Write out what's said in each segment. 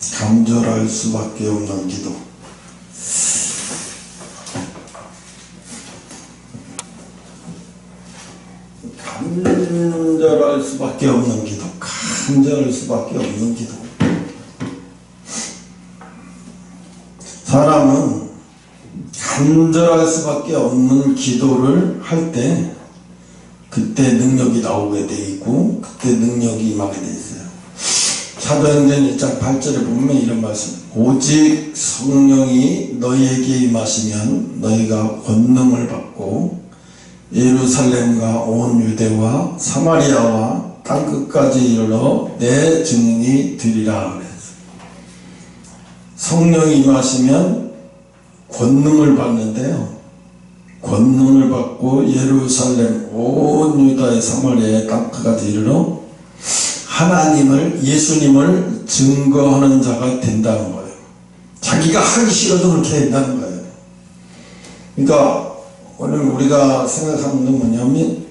간절할 수밖에 없는 기도. 간절할 수밖에 없는 기도. 간절할 수밖에 없는 기도. 사람은 간절할 수밖에 없는 기도를 할 때 그때 능력이 나오게 돼 있고 그때 능력이 임하게 돼 있어요. 사도행전 1장 8절에 보면 이런 말씀, 오직 성령이 너희에게 임하시면 너희가 권능을 받고 예루살렘과 온 유대와 사마리아와 땅끝까지 이르러 내 증인이 되리라 그랬어요. 성령이 임하시면 권능을 받는데요, 권능을 받고 예루살렘 온 유다의 사마리아의 땅끝까지 이르러 하나님을, 예수님을 증거하는 자가 된다는 거예요. 자기가 하기 싫어도 그렇게 된다는 거예요. 그러니까 오늘 우리가 생각하는 건 뭐냐면,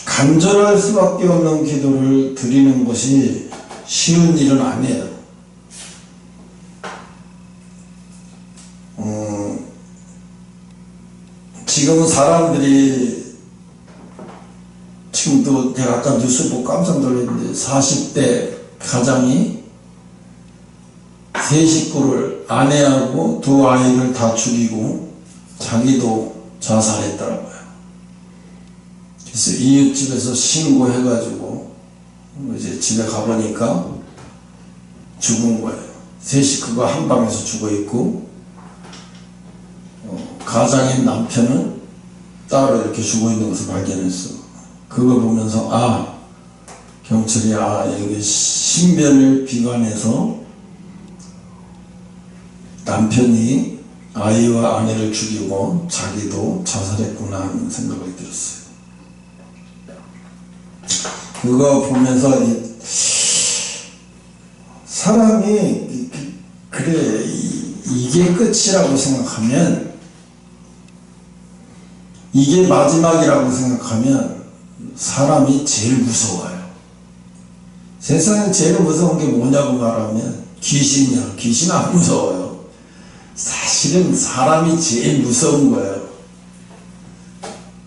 간절할 수밖에 없는 기도를 드리는 것이 쉬운 일은 아니에요. 지금 사람들이, 지금도 제가 아까 뉴스 보고 깜짝 놀랐는데 40대 가장이 세 식구를, 아내하고 두 아이를 다 죽이고 자기도 자살했더라고요. 그래서 이웃집에서 신고해가지고 이제 집에 가보니까 죽은 거예요. 세 식구가 한 방에서 죽어 있고 가장인 남편은 따로 이렇게 죽어 있는 것을 발견했어. 그걸 보면서 경찰이 여기 신변을 비관해서 남편이 아이와 아내를 죽이고 자기도 자살했구나 하는 생각이 들었어요. 그거 보면서 사람이 그래, 이게 끝이라고 생각하면, 이게 마지막이라고 생각하면 사람이 제일 무서워요. 세상에 제일 무서운 게 뭐냐고 말하면 귀신이야. 귀신 안 무서워요. 사실은 사람이 제일 무서운 거예요.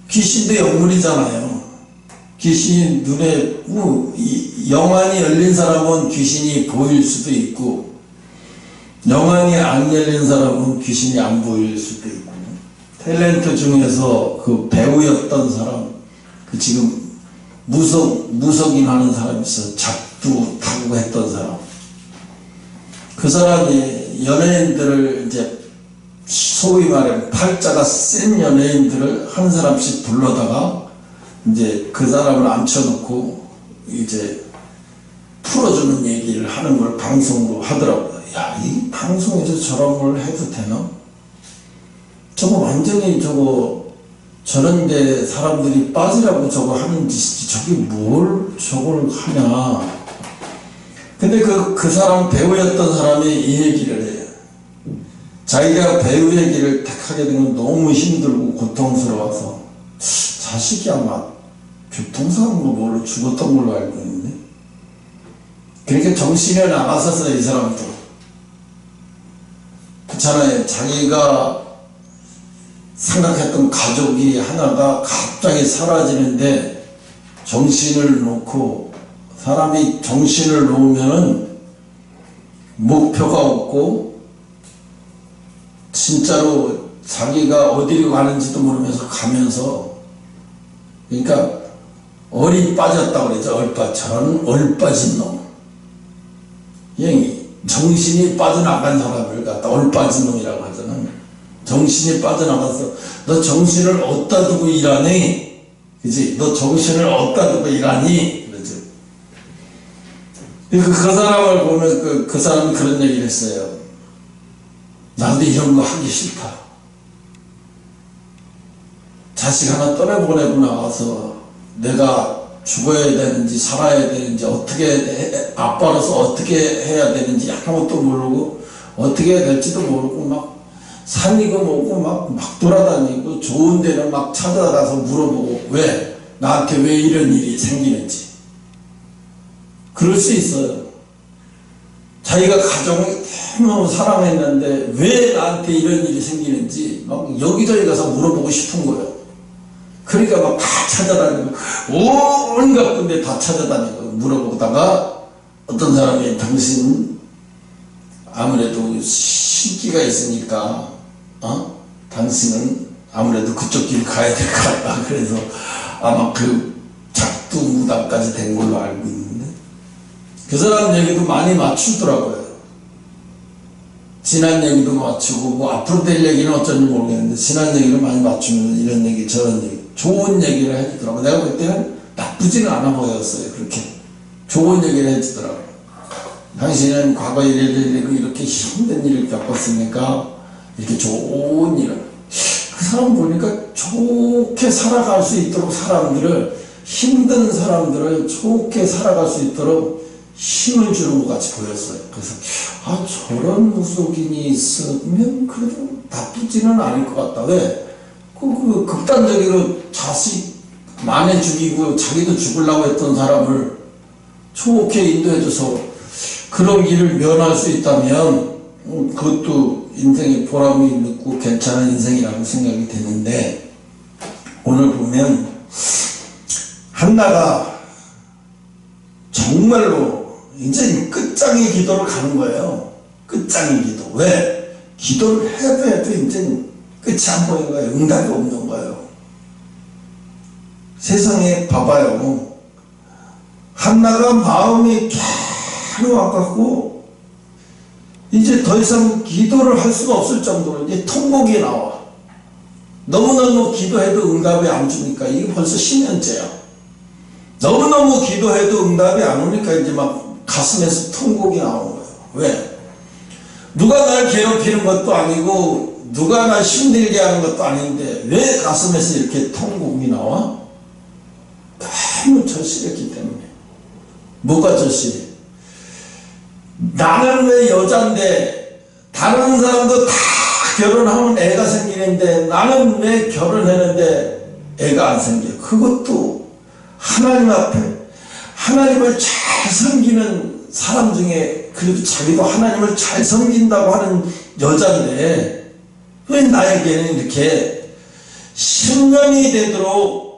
귀신도 영물이잖아요. 귀신이 눈에, 영안이 열린 사람은 귀신이 보일 수도 있고, 영안이 안 열린 사람은 귀신이 안 보일 수도 있고. 탤런트 중에서 그 배우였던 사람, 그 지금 무속인 하는 사람이 있어. 작두 타고 했던 사람. 그 사람이 연예인들을 이제 소위 말해 팔자가 센 연예인들을 한 사람씩 불러다가 이제 그 사람을 앉혀놓고 이제 풀어주는 얘기를 하는 걸 방송으로 하더라고요. 야, 이 방송에서 저런 걸 해도 되나? 저거 완전히 저런데 사람들이 빠지라고 저거 하는 짓이지, 저게 뭘 저걸 하냐. 근데 그 사람, 배우였던 사람이 이 얘기를 해요. 자기가 배우의 길을 택하게 된 건 너무 힘들고 고통스러워서 자식이 아마 교통사고로 뭘로 죽었던 걸로 알고 있는데, 그렇게 정신이 나갔었어요. 이 사람도 그렇잖아요. 자기가 생각했던 가족이 하나가 갑자기 사라지는데, 정신을 놓고, 사람이 정신을 놓으면은 목표가 없고 진짜로 자기가 어디로 가는지도 모르면서 가면서, 그러니까 얼이 빠졌다고 그러죠. 저런 얼 빠진 놈. 정신이 빠져나간 사람을 갖다 얼 빠진 놈이라고 하잖아요. 정신이 빠져나가서 너 정신을 어디다 두고 일하니? 그지? 너 정신을 어디다 두고 일하니? 그러죠. 그 사람을 보면 그 사람이 그런 얘기를 했어요. 나도 이런 거 하기 싫다. 자식 하나 떠내보내고 나와서 내가 죽어야 되는지 살아야 되는지, 어떻게 아빠로서 어떻게 해야 되는지 아무것도 모르고, 어떻게 해야 될지도 모르고 막 산이고 뭐고 막 돌아다니고, 좋은 데는 막 찾아가서 물어보고 왜 나한테 왜 이런 일이 생기는지. 그럴 수 있어요. 자기가 가정을 너무 사랑했는데 왜 나한테 이런 일이 생기는지 막 여기저기 가서 물어보고 싶은 거예요. 그러니까 막 다 찾아다니고 온갖 군데 다 찾아다니고 물어보다가 어떤 사람이 당신 아무래도 신기가 있으니까 당신은 아무래도 그쪽 길 가야 될 것 같다. 그래서 아마 그 작두무당까지 된 걸로 알고 있는데 그 사람 얘기도 많이 맞추더라고요. 지난 얘기도 맞추고 뭐 앞으로 될 얘기는 어쩐지 모르겠는데 지난 얘기를 많이 맞추면서 이런 얘기 저런 얘기 좋은 얘기를 해주더라고요. 내가 볼 때는 나쁘지는 않아 보였어요. 그렇게 좋은 얘기를 해주더라고요. 당신은 과거 이렇게 힘든 일을 겪었으니까 이렇게 좋은 일을 그 사람 보니까 좋게 살아갈 수 있도록 사람들을 힘든 사람들을 좋게 살아갈 수 있도록 힘을 주는 것 같이 보였어요. 그래서 저런 무속인이 있으면 그래도 나쁘지는 않을 것 같다. 왜? 그 극단적으로 자식 만에 죽이고 자기도 죽으려고 했던 사람을 좋게 인도해줘서 그런 길을 면할 수 있다면 그것도 인생에 보람이 있고 괜찮은 인생이라고 생각이 되는데 오늘 보면 한나가 정말로 이제 끝장의 기도를 가는 거예요. 끝장의 기도. 왜? 기도를 해도 이제 끝이 안 보이는 거예요. 응답이 없는 거예요. 세상에 봐봐요. 한나가 마음이 괴로워갖고 이제 더 이상 기도를 할 수가 없을 정도로 이제 통곡이 나와. 너무너무 기도해도 응답이 안 주니까 이게 벌써 10년째야. 너무너무 기도해도 응답이 안 오니까 이제 막 가슴에서 통곡이 나오는 거예요. 왜? 누가 날 괴롭히는 것도 아니고 누가 날 힘들게 하는 것도 아닌데 왜 가슴에서 이렇게 통곡이 나와? 너무 절실했기 때문에. 뭐가 절실해? 나는 왜 여잔데 다른 사람도 다 결혼하면 애가 생기는데 나는 왜 결혼했는데 애가 안 생겨? 그것도 하나님 앞에 하나님을 잘 섬기는 사람 중에 그래도 자기도 하나님을 잘 섬긴다고 하는 여자인데 왜 나에게는 이렇게 10년이 되도록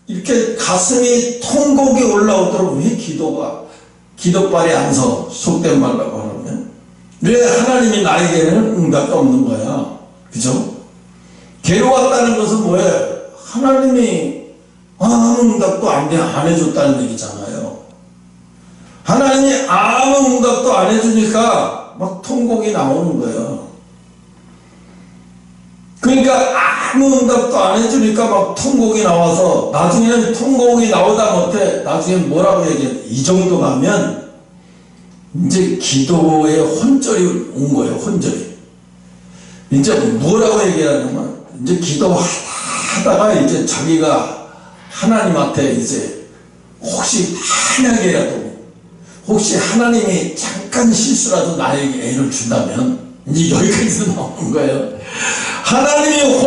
이렇게 가슴이 통곡이 올라오도록 왜 기도발이 안 서? 속된 말라고 하면 왜 하나님이 나에게는 응답이 없는 거야? 그죠? 괴로웠다는 것은 뭐예요? 하나님이 아무 응답도 안 해줬다는 얘기잖아요. 하나님이 아무 응답도 안 해주니까 막 통곡이 나오는 거예요. 그러니까 아무 응답도 안 해주니까 막 통곡이 나와서 나중에는 통곡이 나오다 못해 나중에 뭐라고 얘기해? 이 정도 가면 이제 기도에 혼절이 온 거예요. 혼절이. 이제 뭐라고 얘기하냐면 이제 기도하다가 이제 자기가 하나님한테 이제 혹시 만약에라도 혹시 하나님이 잠깐 실수라도 나에게 애를 준다면 이제 여기까지 나오는 거예요. 하나님이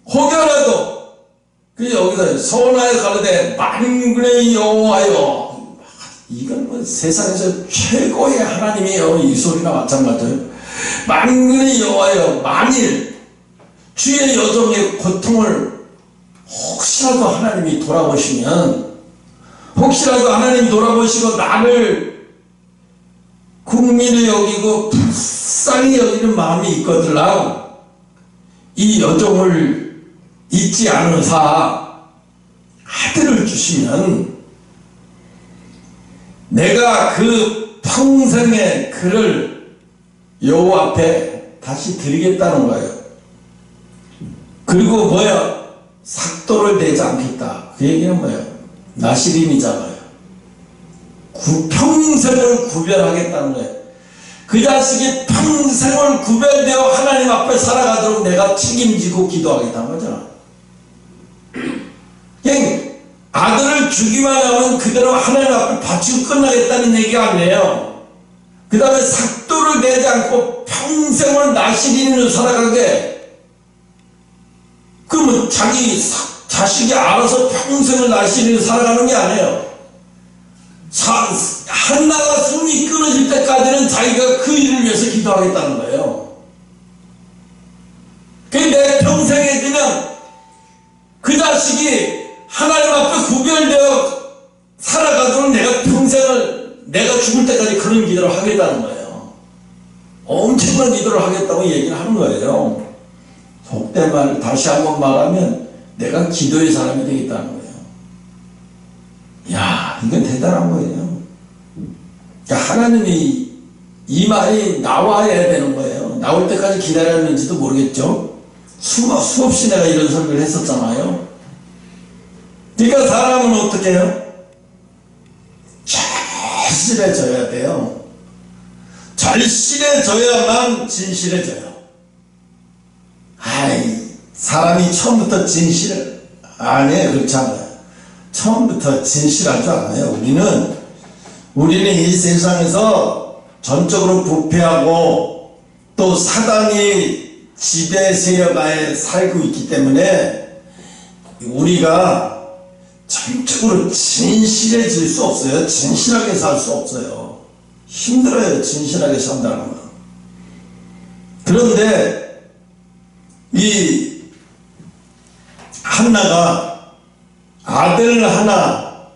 혹여라도 그 여기서 선하에 가르되 만군의 여호와여 이건 뭐 세상에서 최고의 하나님이에요. 이 소리나 마찬가지예요. 만군의 여호와여 만일 주의 여종의 고통을 혹시라도 하나님이 돌아보시면 혹시라도 하나님이 돌아보시고 나를 국민을 여기고 불쌍히 여기는 마음이 있거들라 이 여종을 잊지 않으사 아들을 주시면 내가 그 평생의 그를 여호와 앞에 다시 드리겠다는 거예요. 그리고 뭐야? 삭도를 내지 않겠다. 그 얘기는 뭐예요? 나시림이잖아요. 평생을 구별하겠다는 거예요. 그 자식이 평생을 구별되어 하나님 앞에 살아가도록 내가 책임지고 기도하겠다는 거잖아. 그냥 아들을 주기만 하면 그대로 하나님 앞에 바치고 끝나겠다는 얘기가 아니에요. 그 다음에 삭도를 내지 않고 평생을 나시림으로 살아가게. 그러면 자기 자식이 알아서 평생을 나시림으로 살아가는 게 아니에요. 한나가 숨이 끊어질 때까지는 자기가 그 일을 위해서 기도하겠다는 거예요. 내 평생에 그냥 그 자식이 하나님 앞에 구별되어 살아가도록 내가 평생을 내가 죽을 때까지 그런 기도를 하겠다는 거예요. 엄청난 기도를 하겠다고 얘기를 하는 거예요. 속된 말 다시 한번 말하면 내가 기도의 사람이 되겠다는 거예요. 야, 이건 대단한 거예요. 그러니까 하나님이 이 말이 나와야 되는 거예요. 나올 때까지 기다렸는지도 모르겠죠. 수없이 내가 이런 설교를 했었잖아요. 그러니까 사람은 어떻게 해요? 절실해져야 돼요. 절실해져야만 진실해져요. 사람이 처음부터 진실을 아니에요. 그렇지 않아요. 처음부터 진실할 줄 알아요. 우리는 이 세상에서 전적으로 부패하고 또 사단이 지배 세력하에 살고 있기 때문에 우리가 전적으로 진실해질 수 없어요. 진실하게 살 수 없어요. 힘들어요. 진실하게 산다는 건. 그런데 이 한나가 아들 하나,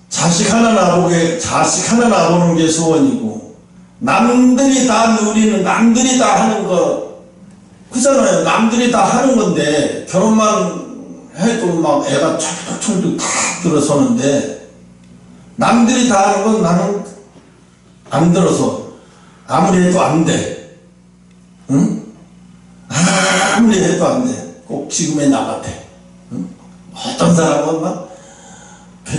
자식 하나 낳아보는 게 소원이고, 남들이 다 누리는, 남들이 다 하는 거, 그잖아요. 남들이 다 하는 건데, 결혼만 해도 막 애가 철철철 다 들어서는데, 남들이 다 하는 건 나는 안 들어서, 아무리 해도 안 돼. 응? 아무리 해도 안 돼. 꼭 지금의 나 같아. 응? 어떤 사람은 막,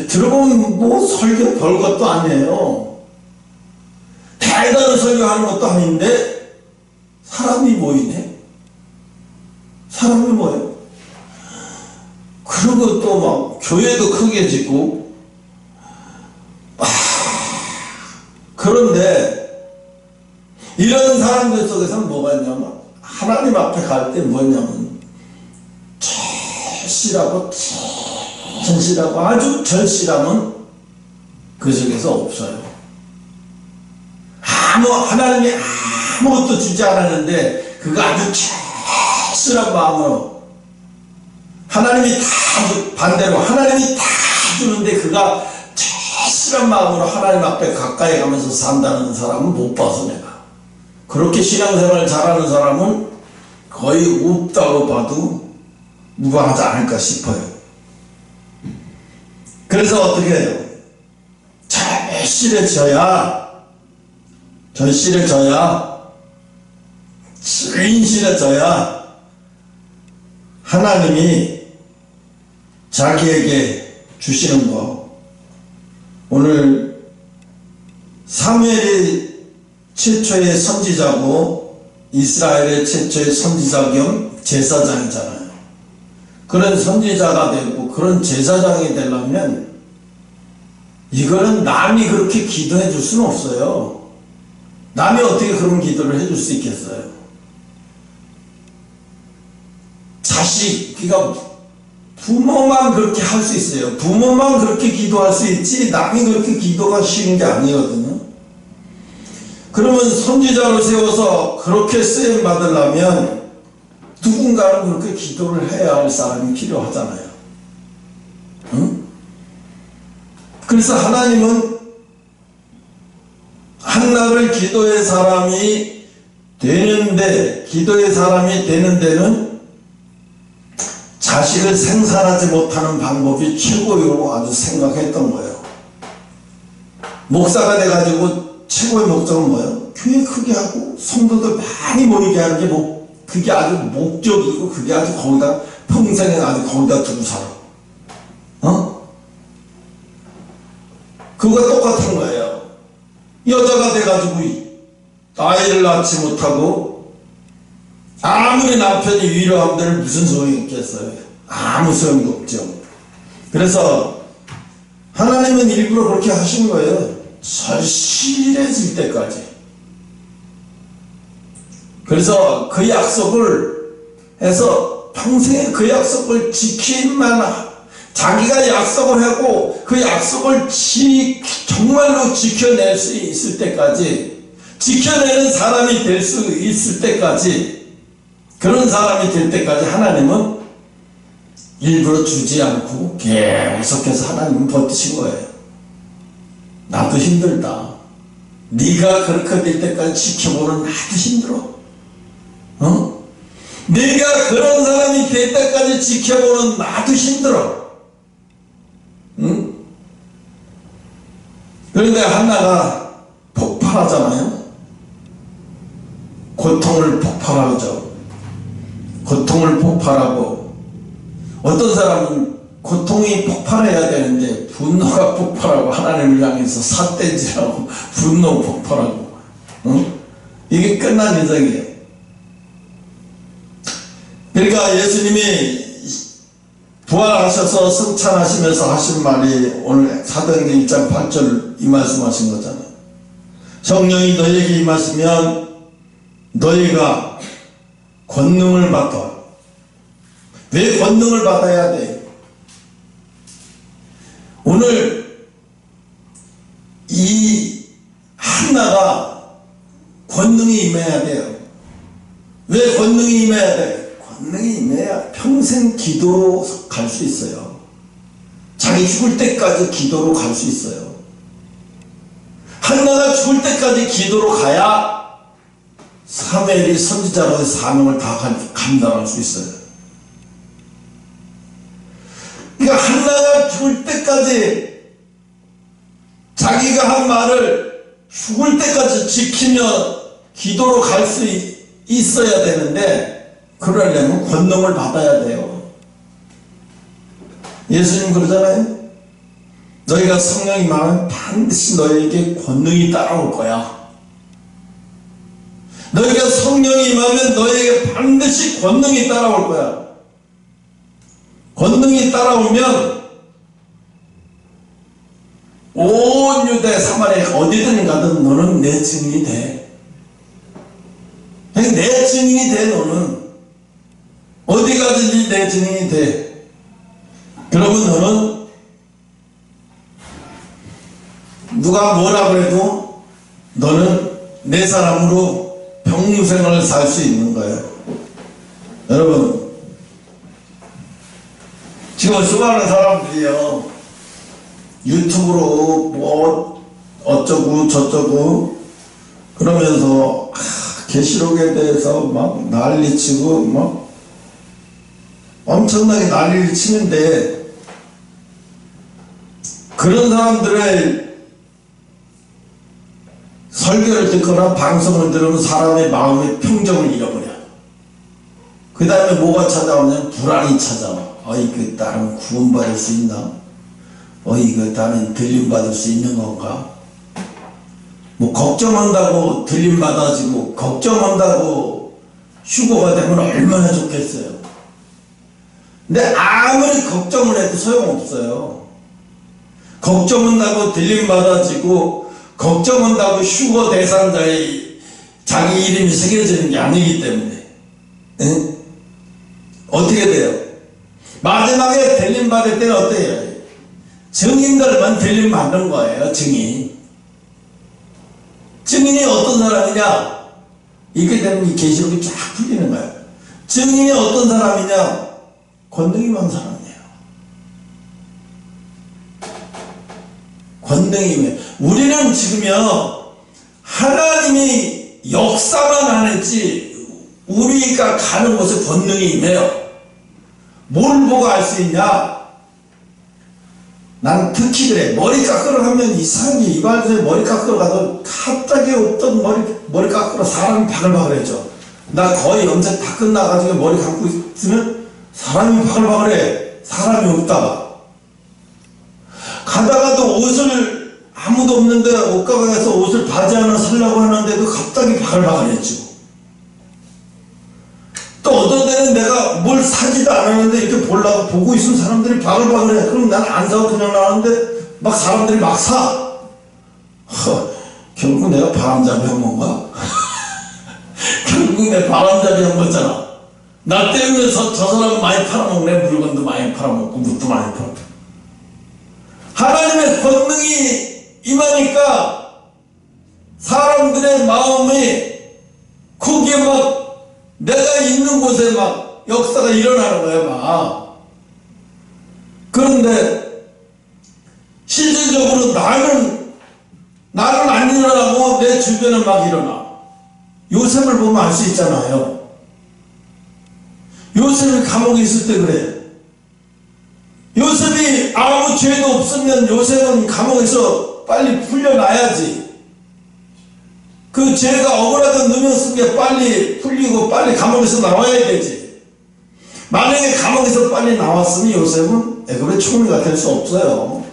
들어보면 뭐 설교 별것도 아니에요. 대단한 설교하는 것도 아닌데 사람이 모이네. 사람이 모여. 그리고 또 막 교회도 크게 짓고. 그런데 이런 사람들 속에서는 뭐가 있냐면 하나님 앞에 갈 때 뭐냐면 절실하고 아주 절실함은 그 속에서 없어요. 하나님이 아무것도 주지 않았는데 그가 아주 절실한 마음으로 하나님이 다 반대로 하나님이 다 주는데 그가 절실한 마음으로 하나님 앞에 가까이 가면서 산다는 사람은 못 봐서 내가 그렇게 신앙생활을 잘하는 사람은 거의 없다고 봐도 무방하지 않을까 싶어요. 그래서 어떻게 해요? 절실해져야 진실해져야 하나님이 자기에게 주시는 거. 오늘 사무엘이 최초의 선지자고 이스라엘의 최초의 선지자 겸 제사장이잖아요. 그런 선지자가 되고 그런 제사장이 되려면 이거는 남이 그렇게 기도해 줄 수는 없어요. 남이 어떻게 그런 기도를 해줄 수 있겠어요? 그러니까 부모만 그렇게 할 수 있어요. 부모만 그렇게 기도할 수 있지 남이 그렇게 기도가 쉬운 게 아니거든요. 그러면 선지자로 세워서 그렇게 쓰임 받으려면 누군가는 그렇게 기도를 해야 할 사람이 필요하잖아요. 응? 그래서 하나님은 한나를 기도의 사람이 되는 데는 자식을 생산하지 못하는 방법이 최고라고 아주 생각했던 거예요. 목사가 돼가지고 최고의 목적은 뭐예요? 교회 크게 하고 성도들 많이 모이게 하는 게 그게 아주 목적이고 그게 아주 거기다 평생에 아주 거기다 두고 살아. 그거 똑같은 거예요. 여자가 돼가지고 아이를 낳지 못하고 아무리 남편이 위로함들 무슨 소용이 있겠어요. 아무 소용도 없죠. 그래서 하나님은 일부러 그렇게 하신 거예요. 절실해질 때까지. 그래서 그 약속을 해서 평생에 그 약속을 지키기만 자기가 약속을 하고 그 약속을 정말로 지켜낼 수 있을 때까지, 지켜내는 사람이 될 수 있을 때까지, 그런 사람이 될 때까지 하나님은 일부러 주지 않고 계속해서 하나님은 버티신 거예요. 나도 힘들다. 네가 그렇게 될 때까지 지켜보는 나도 힘들어. 네가 그런 사람이 될 때까지 지켜보는 나도 힘들어. 그런데 한나가 폭발하잖아요. 고통을 폭발하죠. 고통을 폭발하고, 어떤 사람은 고통이 폭발해야 되는데 분노가 폭발하고, 하나님을 향해서 삿대질하고 분노 폭발하고, 이게 끝난 인생이에요. 그러니까 예수님이 부활하셔서 승천하시면서 하신 말이 오늘 사도행전 1장 8절 이 말씀하신 거잖아요. 성령이 너희에게 임하시면 너희가 권능을 받아. 왜 권능을 받아야 돼? 오늘 이 한나가 권능이 임해야 돼요. 왜 권능이 임해야 돼? 권능이 임해야 평생 기도로 갈 수 있어요. 자기 죽을 때까지 기도로 갈 수 있어요. 한나가 죽을 때까지 기도로 가야 사무엘이 선지자로의 사명을 다 감당할 수 있어요. 그러니까 한나가 죽을 때까지 자기가 한 말을 죽을 때까지 지키며 기도로 갈 수 있어야 되는데, 그러려면 권능을 받아야 돼요. 예수님 그러잖아요. 너희가 성령이 임하면 반드시 너희에게 권능이 따라올 거야. 너희가 성령이 임하면 너희에게 반드시 권능이 따라올 거야. 권능이 따라오면 온 유대 사마리아 어디든 가든 너는 내 증인이 돼. 내 증인이 돼. 너는 어디 가든지 내 증인이 돼. 그러면 너는 누가 뭐라 그래도 너는 내 사람으로 평생을 살 수 있는 거예요. 여러분, 지금 수많은 사람들이요, 유튜브로 뭐 어쩌고 저쩌고 그러면서 계시록에 대해서 막 난리치고 막 엄청나게 난리를 치는데, 그런 사람들의 설교를 듣거나 방송을 들으면 사람의 마음의 평정을 잃어버려. 그 다음에 뭐가 찾아오냐면 불안이 찾아와. 이거 나는 구원받을 수 있나? 이거 나는 들림받을 수 있는 건가? 뭐 걱정한다고 들림받아지고 걱정한다고 휴거가 되면 얼마나 좋겠어요. 근데 아무리 걱정을 해도 소용없어요. 걱정한다고 들림받아지고 걱정한다고 휴거 대상자의 자기 이름이 새겨지는 게 아니기 때문에, 응? 어떻게 돼요? 마지막에 들림받을 때는 어때요? 증인들만 들림받는 거예요. 증인이 어떤 사람이냐? 이렇게 되면 이 계시록이 쫙 풀리는 거예요. 증인이 어떤 사람이냐? 권능이 많은 사람이에요. 권능이 많아요. 우리는 지금요, 하나님이 역사만 안 했지 우리가 가는 곳에 권능이 임해요. 뭘 보고 알 수 있냐? 난 특히 그래. 머리 깎으러 가면 이상하게 이발소에 머리 깎으러 가도 갑자기 어떤 머리 깎으러 사람이 바글바글해져. 나 거의 염색 다 끝나가지고 머리 감고 있으면 사람이 바글바글해. 사람이 없다. 가다가도 옷을 아무도 없는데 옷가게에서 옷을 바지 하나 사려고 하는데도 갑자기 바글바글해지고, 또 어떤 데는 내가 뭘 사지도 않았는데 이렇게 보고 있으면 사람들이 바글바글해. 그럼 난 안 사고 그냥 나왔는데 막 사람들이 막 사. 결국 내가 바람잡이 한 건가? 결국 내가 바람잡이 한 거잖아. 나 때문에 저 사람은 많이 팔아먹네. 물건도 많이 팔아먹고 묻도 많이 팔아먹고. 하나님의 권능이 임하니까 사람들의 마음이 거기에 막 내가 있는 곳에 막 역사가 일어나는 거야 막. 그런데 실질적으로 나는 안 일어나고 내 주변에 막 일어나. 요셉을 보면 알 수 있잖아요. 요셉이 감옥에 있을 때 그래. 요셉이 아무 죄도 없으면 요셉은 감옥에서 빨리 풀려나야지. 그 죄가 억울하게 누명 쓴 게 빨리 풀리고 빨리 감옥에서 나와야 되지. 만약에 감옥에서 빨리 나왔으면 요셉은 애굽의 총리가 될 수 없어요.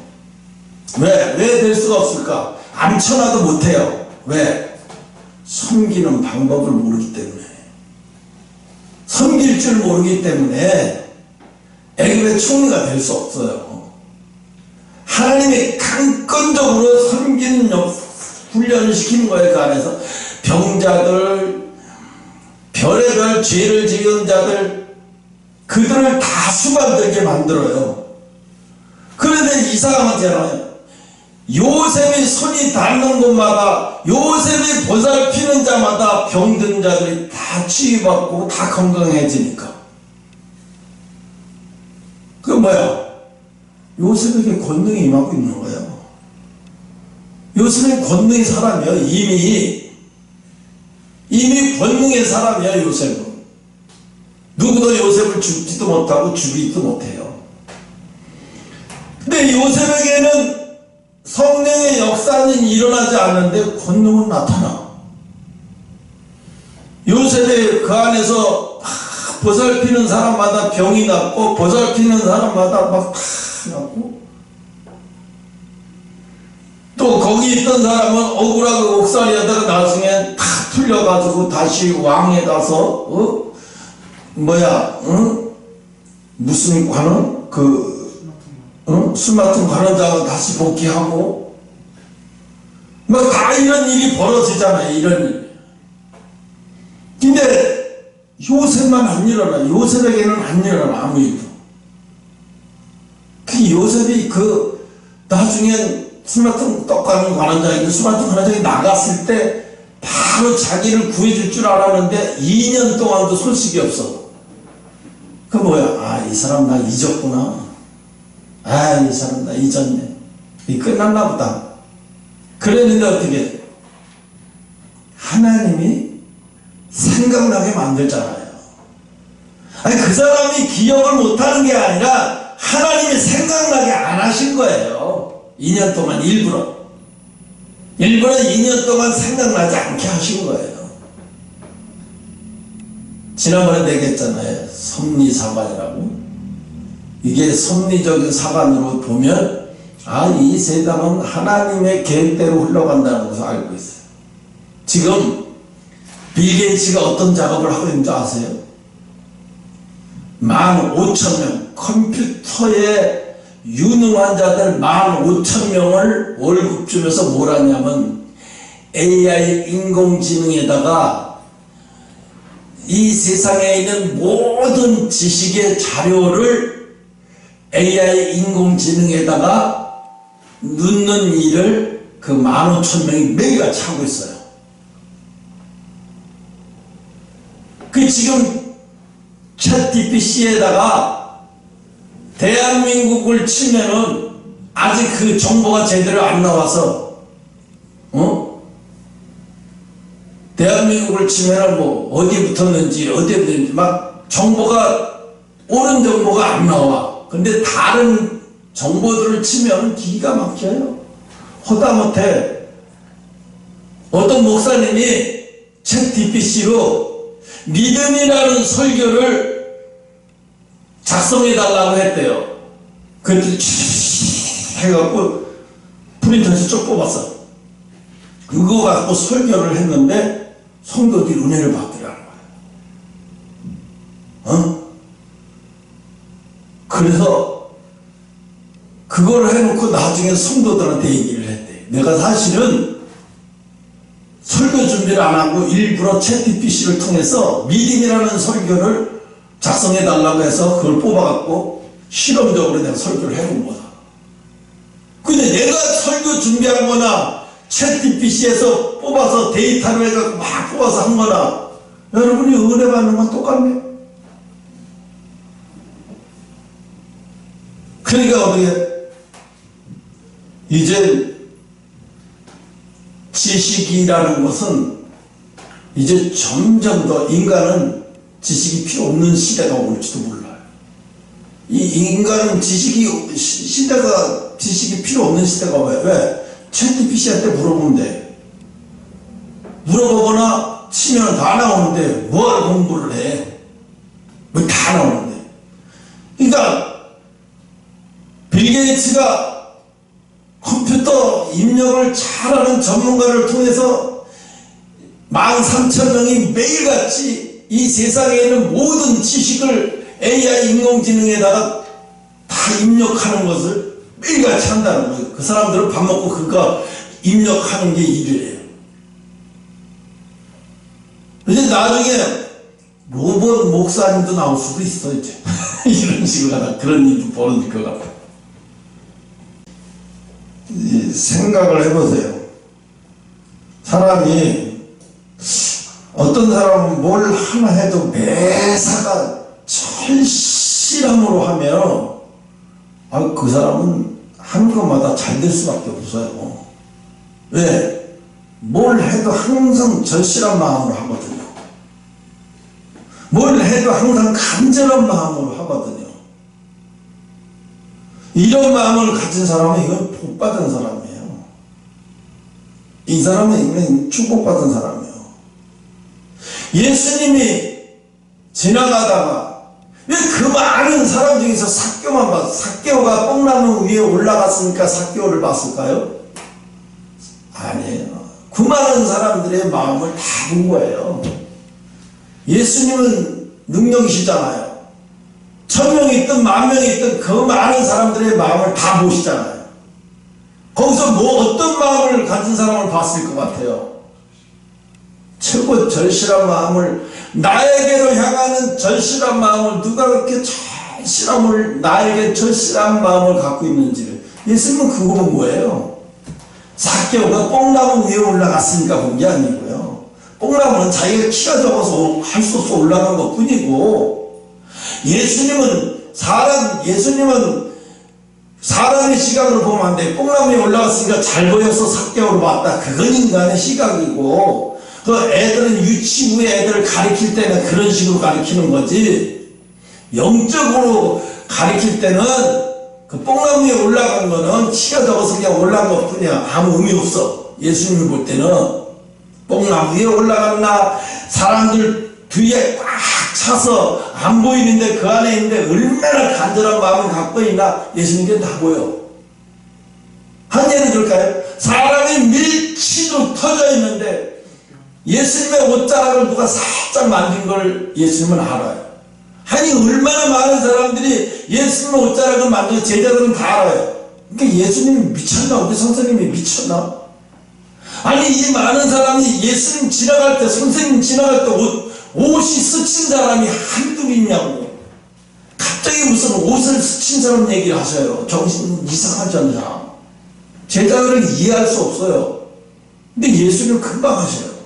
왜 될 수가 없을까? 암천하도 못해요. 왜? 섬기는 방법을 모르기 때문에. 섬길 줄 모르기 때문에 애굽의 총리가 될 수 없어요. 하나님이 강권적으로 섬기는 훈련을 시키는 거예요. 그 안에서 병자들, 별의별 죄를 지은 자들, 그들을 다 수반되게 만들어요. 그런데 이상하잖아요. 요셉이 손이 닿는 곳마다, 요셉이 보살피는 자마다 병든 자들이 다 치유받고 다 건강해지니까. 그 뭐야? 요셉에게 권능이 임하고 있는 거예요. 요셉은 권능의 사람이야. 이미 권능의 사람이야. 요셉은 누구도 요셉을 죽지도 못하고 죽이지도 못해요. 근데 요셉에게는 성령의 역사는 일어나지 않는데 권능은 나타나. 요셉이 그 안에서 보살피는 사람마다 병이 낫고 보살피는 사람마다 막 다 낫고, 또 거기 있던 사람은 억울하고 옥살이 하다가 나중에 다 풀려가지고 다시 왕에 가서 무슨 관원? 술 맡은 관원장을 다시 복귀하고 막 다 이런 일이 벌어지잖아요. 이런 일. 근데 요셉만 안 일어나. 요셉에게는 안 일어나. 아무 일도. 그 요셉이 나중에 술 맡은 떡가는 관원장인데 술 맡은 관원장이 나갔을 때 바로 자기를 구해줄 줄 알았는데 2년 동안도 소식이 없어. 그 뭐야? 이 사람 나 잊었구나. 이 사람 나 잊었네. 끝났나 보다. 그랬는데 어떻게? 하나님이 생각나게 만들잖아요. 그 사람이 기억을 못하는 게 아니라 하나님이 생각나게 안 하신 거예요. 2년 동안 일부러 2년 동안 생각나지 않게 하신 거예요. 지난번에 얘기했잖아요. 섭리사관이라고. 이게 섭리적인 사관으로 보면 이 세상은 하나님의 계획대로 흘러간다는 것을 알고 있어요. 지금 빌 게이츠가 어떤 작업을 하고 있는지 아세요? 15,000명 컴퓨터에 유능한 자들 15,000명을 월급 주면서 뭘 하냐면 AI 인공지능에다가 이 세상에 있는 모든 지식의 자료를 AI 인공지능에다가 넣는 일을 그 15,000명이 매일같이 하고 있어요. 지금 챗GPT에다가 대한민국을 치면은 아직 그 정보가 제대로 안 나와서 대한민국을 치면은 어디 붙었는지 어디에 붙었는지 막 정보가 옳은 정보가 안 나와. 근데 다른 정보들을 치면 기가 막혀요. 허다못해 어떤 목사님이 챗GPT로 믿음이라는 설교를 작성해달라고 했대요. 그랬더니 해갖고 프린터에서 쭉 뽑았어. 그거 갖고 설교를 했는데 성도들이 은혜를 받더라는 거예요. 그래서 그걸 해놓고 나중에 성도들한테 얘기를 했대. 내가 사실은 설교 준비를 안 하고 일부러 챗GPT를 통해서 믿음이라는 설교를 작성해 달라고 해서 그걸 뽑아갖고 실험적으로 내가 설교를 해본 거다. 근데 내가 설교 준비한 거나 챗GPT에서 뽑아서 데이터로 해서 막 뽑아서 한 거나 여러분이 은혜 받는 건 똑같네. 그러니까 어떻게 이제 지식이라는 것은 이제 점점 더 인간은 지식이 필요 없는 시대가 올지도 몰라요. 이 인간은 시대가 지식이 필요 없는 시대가 왜? 챗GPT한테 물어보면 돼. 물어보거나 치면 다 나오는데 뭘 공부를 해? 뭐 다 나오는데. 그러니까 빌 게이츠가 컴퓨터 입력을 잘하는 전문가를 통해서 13,000명이 매일같이 이 세상에 있는 모든 지식을 AI 인공지능에다가 다 입력하는 것을 매일같이 한다는 거예요. 그 사람들은 밥 먹고 그거 입력하는 게 일이래요. 이제 나중에 로봇 목사님도 나올 수도 있어 이제. 이런 식으로 하다 그런 일도 벌어질 것 같아요. 생각을 해보세요. 사람이 어떤 사람은 뭘 하나 해도 매사가 철실함으로 하면 그 사람은 하는 것마다 잘 될 수밖에 없어요. 왜? 뭘 해도 항상 절실한 마음으로 하거든요. 뭘 해도 항상 간절한 마음으로 하거든요. 이런 마음을 가진 사람은 이건 복받은 사람이에요. 이 사람은 이건 축복받은 사람이에요. 예수님이 지나가다가 왜 그 많은 사람 중에서 삭개오만 봤어? 삭개오가 뽕나무 위에 올라갔으니까 삭개오를 봤을까요? 아니에요. 그 많은 사람들의 마음을 다 본 거예요. 예수님은 능력이시잖아요. 1000명이 있든 10,000명이 있든 그 많은 사람들의 마음을 다 보시잖아요. 거기서 어떤 마음을 가진 사람을 봤을 것 같아요? 최고 절실한 마음을, 나에게로 향하는 절실한 마음을, 누가 그렇게 나에게 절실한 마음을 갖고 있는지를 예수님은 그거 본 거예요. 삭개오가 뽕나무 위에 올라갔으니까 본 게 아니고요. 뽕나무는 자기가 키가 적어서 할 수 없어 올라간 것 뿐이고, 예수님은 사람의 시각으로 보면 안 돼. 뽕나무에 올라갔으니까 잘 보여서 삭개오로 봤다. 그건 인간의 시각이고, 그 애들은 유치부의 애들을 가리킬 때는 그런 식으로 가리키는 거지, 영적으로 가리킬 때는 그 뽕나무 위에 올라간 거는 키가 적어서 그냥 올라간 것 뿐이야. 아무 의미 없어. 예수님이 볼 때는 뽕나무 위에 올라갔나, 사람들 뒤에 꽉 차서 안 보이는데 그 안에 있는데 얼마나 간절한 마음을 갖고 있나, 예수님께 다 보여. 한 예를 들까요? 사람이 밀치도 터져 있는데 예수님의 옷자락을 누가 살짝 만진 걸 예수님은 알아요. 아니 얼마나 많은 사람들이 예수님의 옷자락을 만지고 제자들은 다 알아요. 그러니까 예수님이 미쳤나? 우리 선생님이 미쳤나? 아니 이 많은 사람이 예수님 지나갈 때, 선생님 지나갈 때 옷이 스친 사람이 한둘 있냐고. 갑자기 무슨 옷을 스친 사람 얘기를 하셔요. 정신 이상하지 않냐? 제자들은 이해할 수 없어요. 근데 예수님은 금방 하셔요.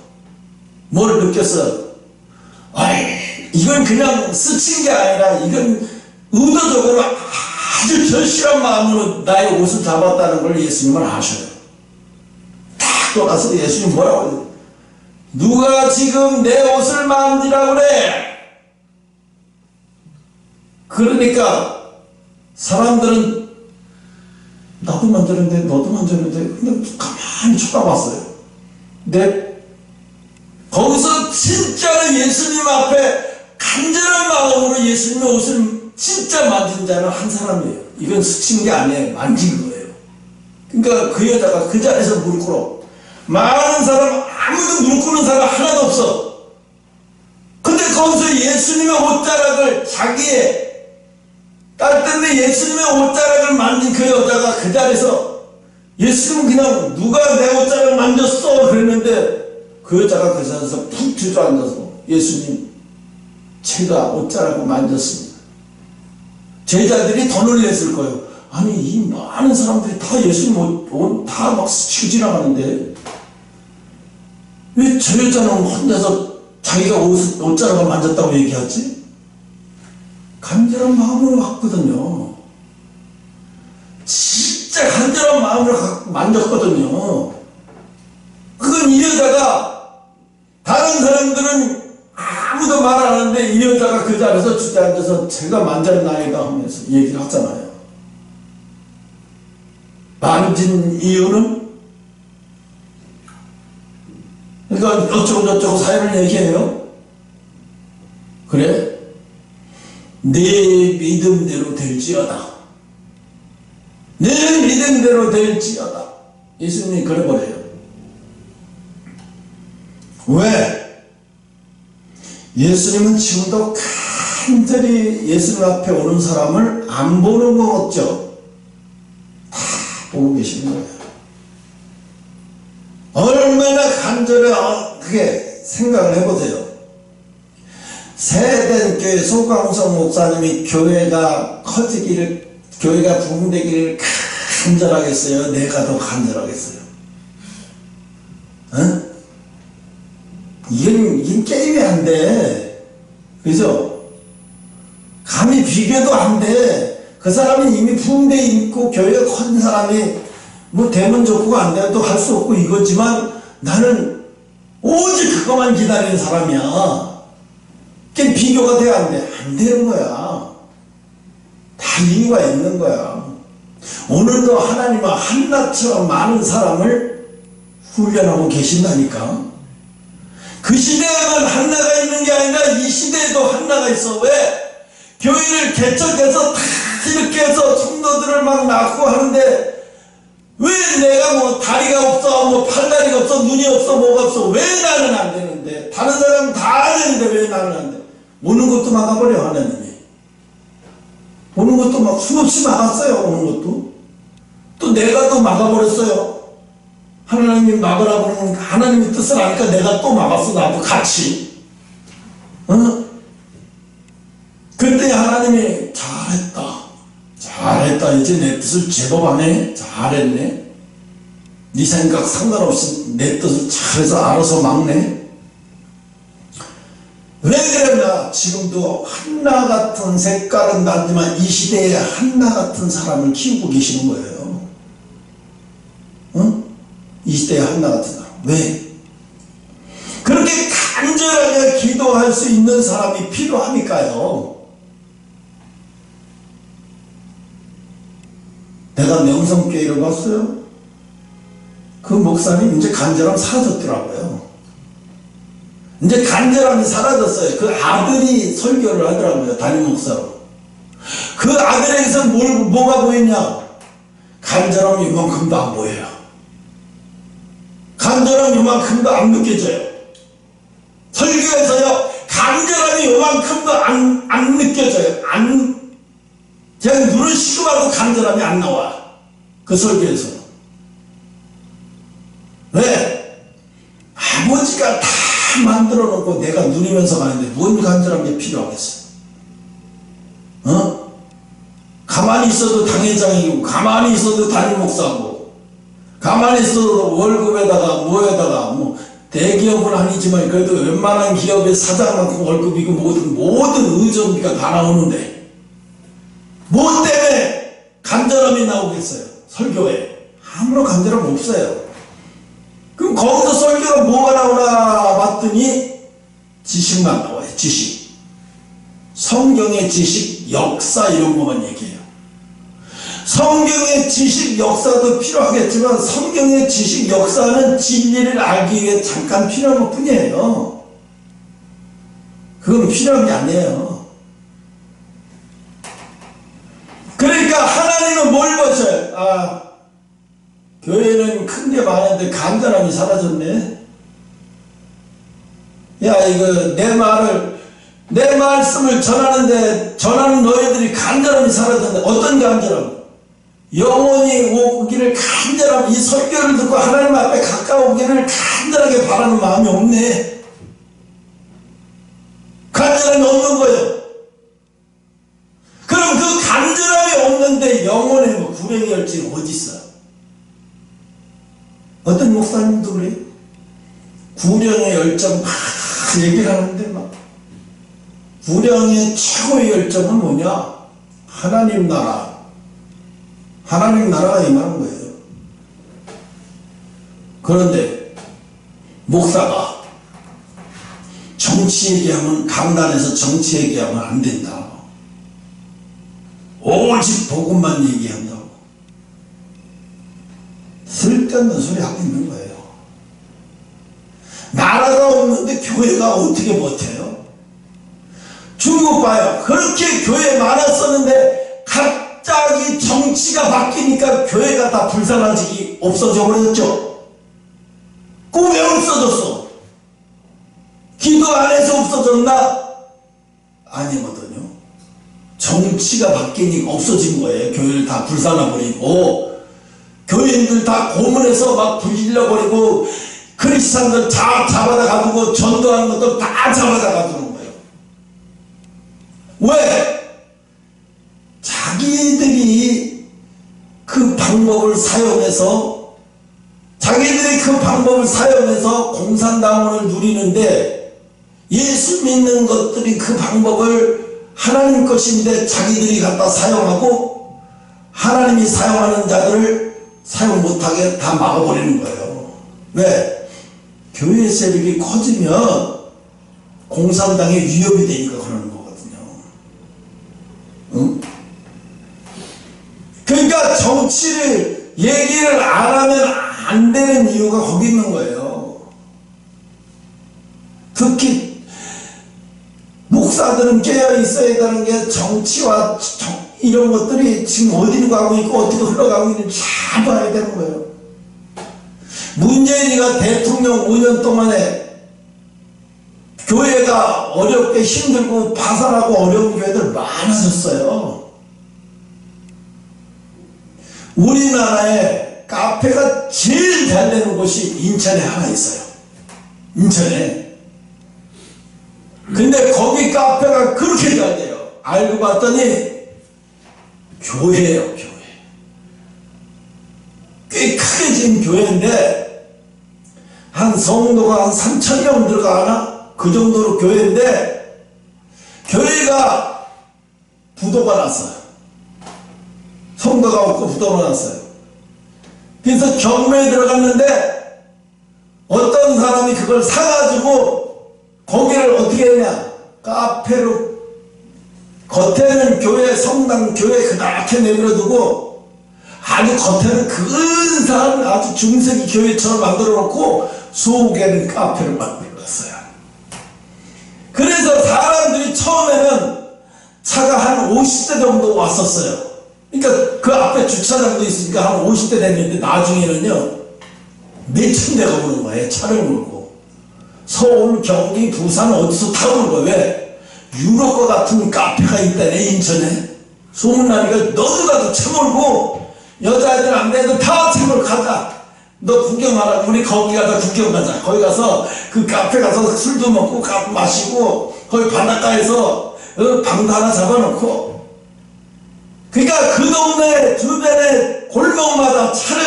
뭘 느꼈어요? 이건 그냥 스친 게 아니라 이건 의도적으로 아주 절실한 마음으로 나의 옷을 잡았다는 걸 예수님은 아셔요. 딱 돌아서 예수님 뭐라고 해요? 누가 지금 내 옷을 만지라 그래? 그러니까 사람들은 나도 만졌는데 너도 만졌는데 그냥 가만히 쳐다봤어요. 근데 거기서 진짜로 예수님 앞에 간절한 마음으로 예수님의 옷을 진짜 만진 자는 한 사람이에요. 이건 스친 게 아니에요. 만진 거예요. 그러니까 그 여자가 그 자리에서 무릎 꿇어. 많은 사람, 아무도 무릎 꿇는 사람 하나도 없어. 근데 거기서 예수님의 옷자락을, 자기의 딸 때문에 예수님의 옷자락을 만진 그 여자가 그 자리에서, 예수님은 그냥 누가 내 옷자락을 만졌어 그랬는데 그 여자가 그 자리에서 푹 주저앉아서 예수님 제가 옷자락을 만졌습니다. 제자들이 더 놀랬을 거예요. 아니 이 많은 사람들이 다 예수님 다 막 스치고 지나가는데 왜 저 여자는 혼자서 자기가 옷자락을 만졌다고 얘기하지? 간절한 마음으로 왔거든요. 진짜 간절한 마음으로 만졌거든요. 그건 이 여자가, 다른 사람들은 아무도 말 안 하는데 이 여자가 그 자리에서 주저앉아서 제가 만졌나이다 하면서 얘기를 하잖아요. 만진 이유는? 그러니까 어쩌고저쩌고 사연을 얘기해요. 그래? 내 믿음대로 될지어다. 내 믿음대로 될지어다. 예수님이 그래버려요. 왜? 예수님은 지금도 간절히 예수님 앞에 오는 사람을 안 보는 거 없죠? 다 보고 계시는 거예요. 얼마나 간절하게 생각을 해보세요. 세대된 교회 소광성 목사님이 교회가 커지기를, 교회가 부흥되기를 간절하겠어요? 내가 더 간절하겠어요? 어? 이건 게임이 안 돼. 그죠? 감히 비교도 안 돼. 그 사람이 이미 부흥돼 있고 교회가 커진 사람이 뭐 되면 좋고 안 되면 또 할 수 없고 이거지만 나는 오직 그것만 기다리는 사람이야. 그게 비교가 돼 안 돼? 안 되는 거야. 다 이유가 있는 거야. 오늘도 하나님은 한나처럼 많은 사람을 훈련하고 계신다니까. 그 시대에만 한나가 있는 게 아니라 이 시대에도 한나가 있어. 왜? 교회를 개척해서 다 이렇게 해서 성도들을 막 낳고 하는데 왜 내가 뭐 다리가 없어, 뭐 팔다리가 없어, 눈이 없어, 뭐가 없어, 왜 나는 안 되는데? 다른 사람은 다 되는데 왜 나는 안 돼? 오는 것도 막아버려, 하나님이. 오는 것도 막 수없이 막았어요, 오는 것도. 또 내가 또 막아버렸어요. 하나님이 막으라고 하는 하나님의 뜻을 아니까 내가 또 막았어, 나도 같이. 어? 그때 하나님이 잘했다. 이제 내 뜻을 제법 하네. 잘했네. 네 생각 상관없이 내 뜻을 잘해서 알아서 막네. 왜 그랬나? 지금도 한나 같은 색깔은 나지만 이 시대에 한나 같은 사람을 키우고 계시는 거예요. 응? 이 시대에 한나 같은 사람. 왜? 그렇게 간절하게 기도할 수 있는 사람이 필요하니까요. 내가 명성교회를 봤어요. 그 목사님 이제 간절함 사라졌더라고요. 이제 간절함이 사라졌어요. 그 아들이 설교를 하더라고요. 담임 목사로. 그 아들에게서 뭐가 보이냐? 간절함이 요만큼도 안 보여요. 간절함이 요만큼도 안 느껴져요. 설교에서요, 간절함이 요만큼도 안 느껴져요. 그냥 눈을 시켜봐도 간절함이 안 나와. 그 설교에서는. 왜? 아버지가 다 만들어 놓고 내가 누리면서 가는데 뭔 간절한 게 필요하겠어? 어? 가만히 있어도 당회장이고, 가만히 있어도 담임 목사고, 가만히 있어도 월급에다가 뭐에다가 뭐 대기업은 아니지만 그래도 웬만한 기업의 사장만큼 월급이고 모든 의전비가 다 나오는데 뭐 때문에 간절함이 나오겠어요? 설교에 아무런 간절함 없어요. 그럼 거기서 설교가 뭐가 나오나 봤더니 지식만 나와요. 지식. 성경의 지식, 역사 이런 것만 얘기해요. 성경의 지식, 역사도 필요하겠지만 성경의 지식, 역사는 진리를 알기 위해 잠깐 필요한 것 뿐이에요. 그건 필요한 게 아니에요. 그러니까 하나님은 뭘 보셔요? 교회는 큰 게 많은데 간절함이 사라졌네. 야, 이거 내 말씀을 전하는 너희들이 간절함이 사라졌네. 어떤 간절함? 영원히 오기를 간절함, 이 설교를 듣고 하나님 앞에 가까우기를 간절하게 바라는 마음이 없네. 간절함이 없는 거예요. 그럼 그 간절함이 없는데 영원의 목 구령의 열정이 어디 있어? 어떤 목사님도 그래. 구령의 열정 막 얘기를 하는데 막 구령의 최고의 열정은 뭐냐? 하나님 나라. 하나님 나라가 임하는 거예요. 그런데 목사가 정치 얘기하면, 강단에서 정치 얘기하면 안 된다. 오직 복음만 얘기한다고. 쓸데없는 소리 하고 있는 거예요. 나라가 없는데 교회가 어떻게 못해요? 중국 봐요. 그렇게 교회 많았었는데 갑자기 정치가 바뀌니까 교회가 다 불사라지기 없어져 버렸죠. 그 왜 없어졌어? 기도 안 해서 없어졌나? 아니거든요. 정치가 바뀌니까 없어진 거예요. 교회를 다 불살라버리고, 교인들 다 고문해서 막 불질러버리고, 크리스찬들 다 잡아다 가두고, 전도하는 것도 다 잡아다 가두는 거예요. 왜? 자기들이 그 방법을 사용해서 공산당원을 누리는데, 예수 믿는 것들이 그 방법을 하나님 것인데 자기들이 갖다 사용하고, 하나님이 사용하는 자들을 사용 못하게 다 막아버리는 거예요. 왜? 교회 세력이 커지면 공산당에 위협이 되니까 그러는 거거든요. 응? 그러니까 정치를 얘기를 안 하면 안 되는 이유가 거기 있는 거예요. 특히 목사들은 깨어 있어야 되는 게, 정치와 이런 것들이 지금 어디로 가고 있고 어떻게 흘러가고 있는지 잘 봐야 되는 거예요. 문재인이가 대통령 5년 동안에 교회가 어렵게 힘들고 파산하고 어려운 교회들 많아졌어요. 우리나라에 카페가 제일 잘 되는 곳이 인천에 하나 있어요. 인천에. 근데 거기 카페가 그렇게 잘 돼요. 알고 봤더니 교회예요, 교회. 꽤 크게 지은 교회인데, 한 성도가 한 3,000명 들어가나? 그 정도로 교회인데, 교회가 부도가 났어요. 성도가 없고 부도가 났어요. 그래서 경매에 들어갔는데, 어떤 사람이 그걸 사가지고 거기를 어떻게 했냐? 카페로, 겉에는 교회, 성당, 교회 그렇게 내버려두고, 아주 겉에는 근사한 아주 중세기 교회처럼 만들어 놓고, 속에는 카페를 만들어 놨어요. 그래서 사람들이 처음에는 차가 한 50대 정도 왔었어요. 그러니까 그 앞에 주차장도 있으니까 한 50대 됐는데, 나중에는요, 몇천 대가 오는 거예요. 차를 몰고. 서울, 경기, 부산 어디서 다 오는 거예요. 왜? 유럽과 같은 카페가 있다네, 인천에. 소문나니까 너도 가도 차 몰고, 여자애들 안 돼도 다 차 몰고 가자. 너 구경하라. 우리 거기 가서 구경 가자. 거기 가서 그 카페 가서 술도 먹고 마시고, 거기 바닷가에서 방도 하나 잡아놓고. 그러니까 그 동네 주변에 골목마다 차를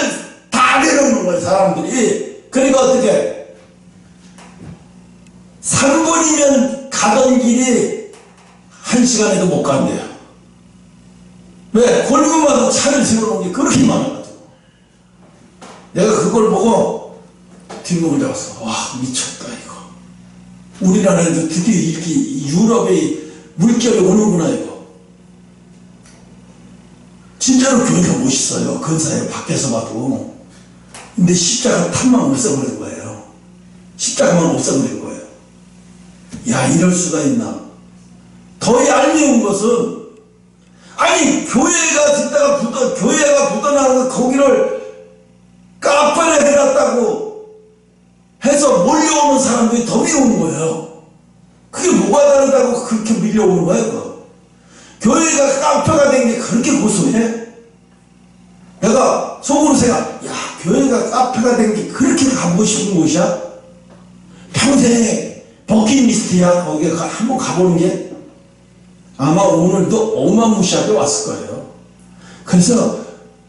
다 내려놓는 거예요, 사람들이. 그러니까 어떻게? 3분이면 가던 길이 1시간에도 못 간대요. 왜? 골목마다 차를 세워놓은 게 그렇게 많아가지고. 내가 그걸 보고 뒷목을 잡았어. 와, 미쳤다 이거. 우리나라에도 드디어 이렇게 유럽의 물결이 오는구나 이거. 진짜로 교회가 멋있어요. 근사해요. 밖에서 봐도. 근데 십자가 탐만 없애버린 거예요. 십자가만 없애버린 거예요. 야, 이럴 수가 있나. 더 얄미운 것은, 아니 교회가 짓다가 교회가 붙어나가서 거기를 카페를 해놨다고 해서 몰려오는 사람들이 더 미운 거예요. 그게 뭐가 다르다고 그렇게 밀려오는 거예요. 그거. 교회가 카페가 된 게 그렇게 고소해? 내가 속으로 생각, 야, 교회가 카페가 된 게 그렇게 가보고 싶은 곳이야? 평생 버킷리스트야. 거기에 한번 가보는 게. 아마 오늘도 어마무시하게 왔을 거예요. 그래서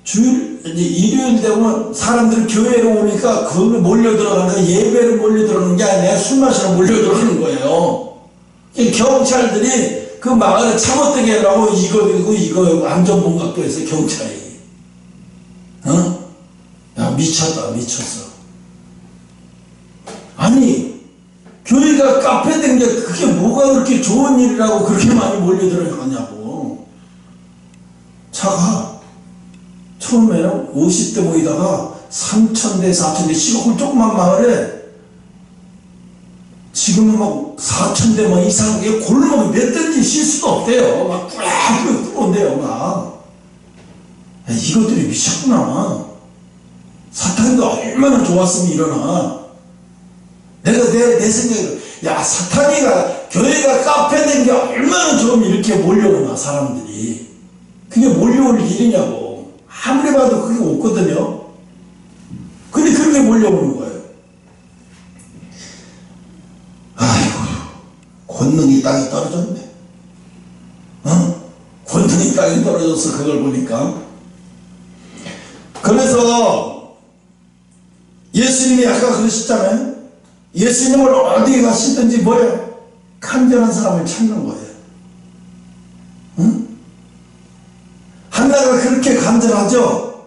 이제 일요일 되면 사람들이 교회로 오니까 그걸 몰려 들어가니까 예배를 몰려 들어오는 게 아니라 술 마시러 몰려 들어오는 거예요. 경찰들이 그 마을에 참어뜨게 하라고 이거 안전봉각도에서 경찰이. 야, 미쳤다, 미쳤어. 아니, 교회가 카페 된 게 그게 뭐가 그렇게 좋은 일이라고 그렇게 많이 몰려 들어가냐고. 차가 처음에는 50대 모이다가 3,000대, 4,000대, 시골 조그만 마을에 지금은 막 4,000대 막 이상하게 골목이 몇 대인지 쉴 수도 없대요. 막 꾸락꾸락 들어온대요, 막. 야, 이것들이 미쳤구나. 사탄도 얼마나 좋았으면 일어나. 내가 내 생각에, 야, 사탄이가, 교회가 카페 된 게 얼마나 좋으면 이렇게 몰려오나, 사람들이. 그게 몰려올 일이냐고. 아무리 봐도 그게 없거든요. 근데 그렇게 몰려오는 거예요. 아이고, 권능이 땅에 떨어졌네. 권능이 땅에 떨어져서 그걸 보니까. 그래서 예수님이 아까 그러셨잖아요. 예수님을 어디 가시든지 뭐예요? 간절한 사람을 찾는 거예요. 한나가 그렇게 간절하죠?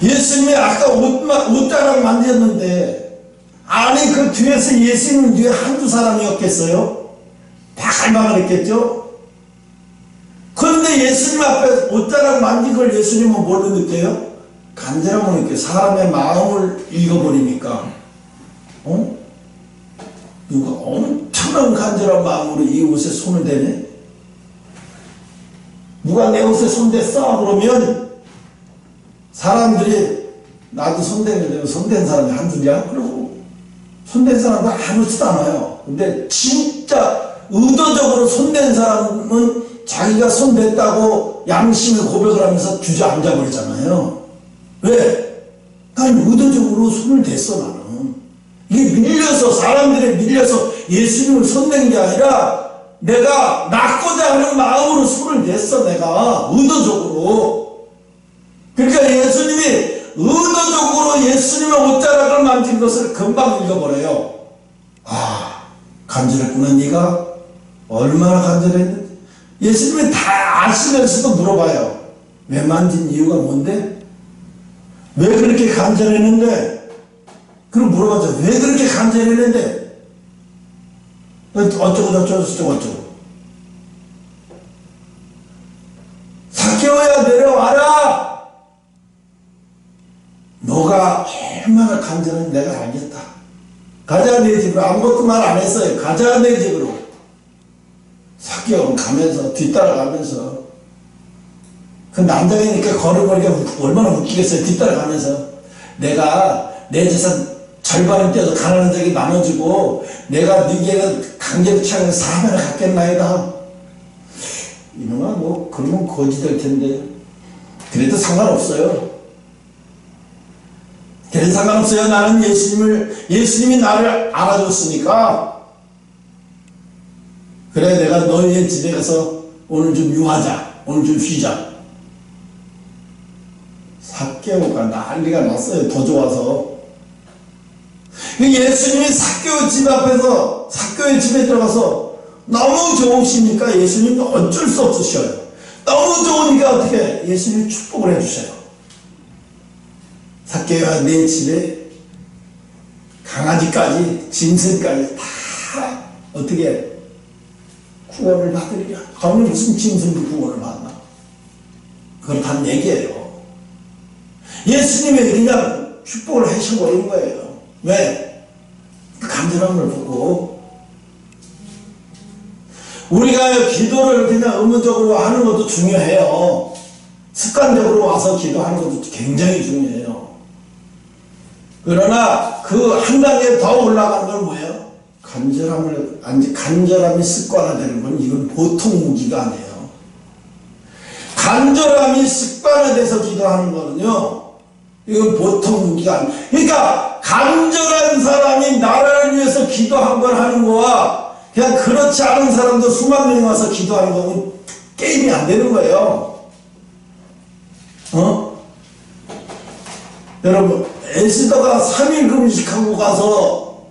예수님이 아까 옷자락 만졌는데, 아니 그 뒤에서 예수님 뒤에 한두 사람이었겠어요? 바글바글 했겠죠? 그런데 예수님 앞에 옷자락 만진 걸 예수님은 뭘로 느껴요? 간절함을 느껴요. 사람의 마음을 읽어버리니까. 누가 엄청난 간절한 마음으로 이 옷에 손을 대네? 누가 내 옷에 손댔어? 그러면 사람들이 나도 손대면 손댄 사람이 한둘이야? 그러고 손댄 사람도 아무렇지도 않아요. 근데 진짜 의도적으로 손댄 사람은 자기가 손댔다고 양심의 고백을 하면서 주저앉아 버리잖아요. 왜? 난 의도적으로 손을 댔어, 나는. 이게 밀려서, 사람들이 밀려서 예수님을 손댄 게 아니라 내가 낫고자 하는 마음으로 손을 냈어, 내가. 의도적으로. 그러니까 예수님이 의도적으로 예수님의 옷자락을 만진 것을 금방 읽어버려요. 아, 간절했구나, 네가? 얼마나 간절했는지. 예수님이 다 아시면서도 물어봐요. 왜 만진 이유가 뭔데? 왜 그렇게 간절했는데? 그럼 물어봤죠. 왜 그렇게 간절했는데? 어쩌고. 삭개오야, 내려와라! 너가 얼마나 간절한지 내가 알겠다. 가자, 내 집으로. 아무것도 말 안 했어요. 가자, 내 집으로. 삭개오는 가면서, 뒤따라가면서. 그 남자이니까 걸어버리니까 얼마나 웃기겠어요. 뒤따라가면서. 내가 내 재산 절반을 떼서 가난한 자에게 나눠주고 내가 네게 강제로 취하는 사람을 갖겠나이다. 이놈아, 뭐 그러면 거지 될 텐데. 그래도 상관없어요. 그래도 상관없어요. 나는 예수님이 나를 알아줬으니까. 그래, 내가 너희의 집에 가서 오늘 좀 유하자. 오늘 좀 쉬자. 삭개오가 난리가 났어요. 더 좋아서. 예수님이 삭개오 집 앞에서, 삭개오의 집에 들어가서 너무 좋으시니까 예수님도 어쩔 수 없으셔요. 너무 좋으니까 어떻게 예수님이 축복을 해주셔요. 삭개오야, 내 집에 강아지까지 짐승까지 다 어떻게 구원을 받으리냐. 아니 무슨 짐승도 구원을 받나. 그렇다는 얘기예요. 예수님이 그냥 축복을 해셔버린 거예요. 왜? 그 간절함을 보고. 우리가 기도를 그냥 의무적으로 하는 것도 중요해요. 습관적으로 와서 기도하는 것도 굉장히 중요해요. 그러나 그 한 단계 더 올라가는 건 뭐예요? 간절함이 습관화되는 건 이건 보통 무기가 아니에요. 간절함이 습관화돼서 기도하는 거는요, 이건 보통 무기가 아니에요. 그러니까 간절한 사람이 나라를 위해서 기도 한 번 하는 거와 그냥 그렇지 않은 사람도 수만 명이 와서 기도하는 거는 게임이 안 되는 거예요. 여러분, 에스더가 3일 금식하고 가서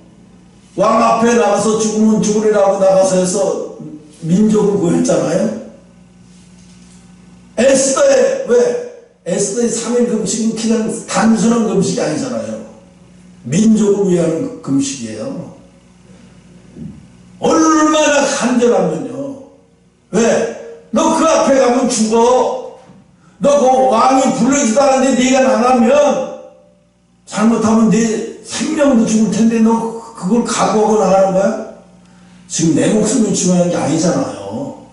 왕 앞에 나가서 죽으면 죽으리라고 나가서 해서 민족을 구했잖아요. 에스더의 3일 금식은 그냥 단순한 금식이 아니잖아요. 민족을 위한 금식이에요. 얼마나 간절하면요. 왜? 너 그 앞에 가면 죽어. 너 그 왕이 불러지도 않았는데 네가 나가면 잘못하면 네 생명도 죽을 텐데 너 그걸 각오하고 나가는 거야? 지금 내 목숨이 중요한 게 아니잖아요.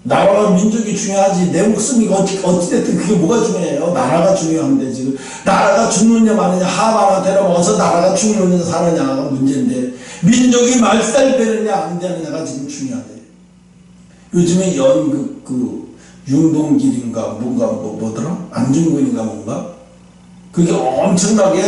나라와 민족이 중요하지 내 목숨이 어찌됐든 그게 뭐가 중요해요? 나라가 중요한데 지금 나라가 죽느냐 마느냐 하만한테나 먹어서 나라가 죽느냐 사느냐가 문제인데 민족이 말살되느냐 안 되느냐가 지금 중요하대. 요즘에 연극 윤동길인가 뭔가 뭐더라? 안중근인가 뭔가? 그게 엄청나게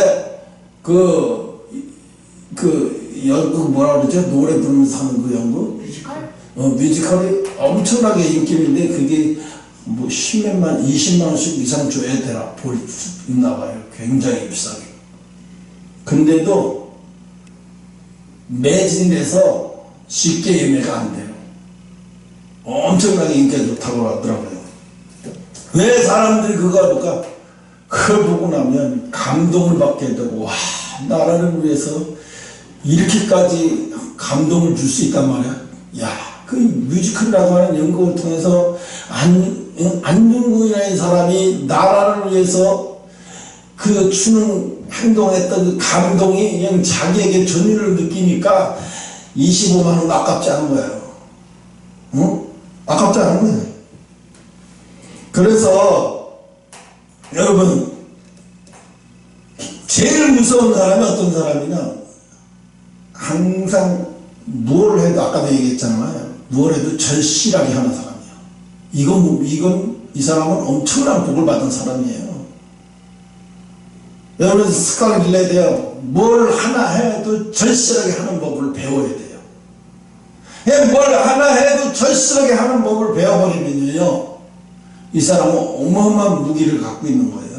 연극 뭐라 그러죠? 노래 부르면서 하는 그 연극? 뮤지컬? 뮤지컬이 엄청나게 인기인데 그게 뭐 10몇만, 20만원씩 이상 줘야 되나 볼 수 있나 봐요. 굉장히 비싸게. 근데도 매진돼서 쉽게 예매가 안 돼요. 엄청나게 인기가 좋다고 하더라고요. 왜 사람들이 그거 할까? 그걸 보고 나면 감동을 받게 되고, 와, 나라를 위해서 이렇게까지 감동을 줄 수 있단 말이야. 야, 그 뮤지컬이라고 하는 연극을 통해서 안중근이라는 사람이 나라를 위해서 그 추는 행동했던 그 감동이 그냥 자기에게 전율을 느끼니까 25만원 아깝지 않은 거예요. 응? 아깝지 않은 거예요. 그래서 여러분, 제일 무서운 사람이 어떤 사람이냐? 항상 뭘 해도 아까도 얘기했잖아요. 뭘 해도 절실하게 하는 사람이야. 이 사람은 엄청난 복을 받은 사람이에요. 여러분 습관을 길러야 돼요. 뭘 하나 해도 절실하게 하는 법을 배워야 돼요. 그냥 뭘 하나 해도 절실하게 하는 법을 배워버리면요, 이 사람은 어마어마한 무기를 갖고 있는 거예요.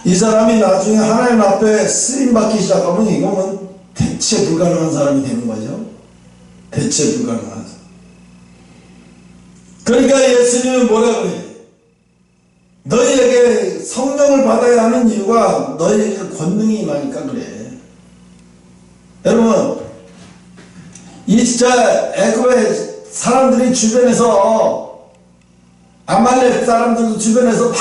이 사람이 나중에 하나님 앞에 쓰임받기 시작하면 이거는 대체 불가능한 사람이 되는 거죠. 대체 불가능한 사람. 그러니까 예수님은 뭐라 그래? 너희에게 성령을 받아야 하는 이유가 너희에게 권능이 임하니까 그래. 여러분, 이 진짜 애굽의 사람들이 주변에서, 아말렉 사람들도 주변에서 막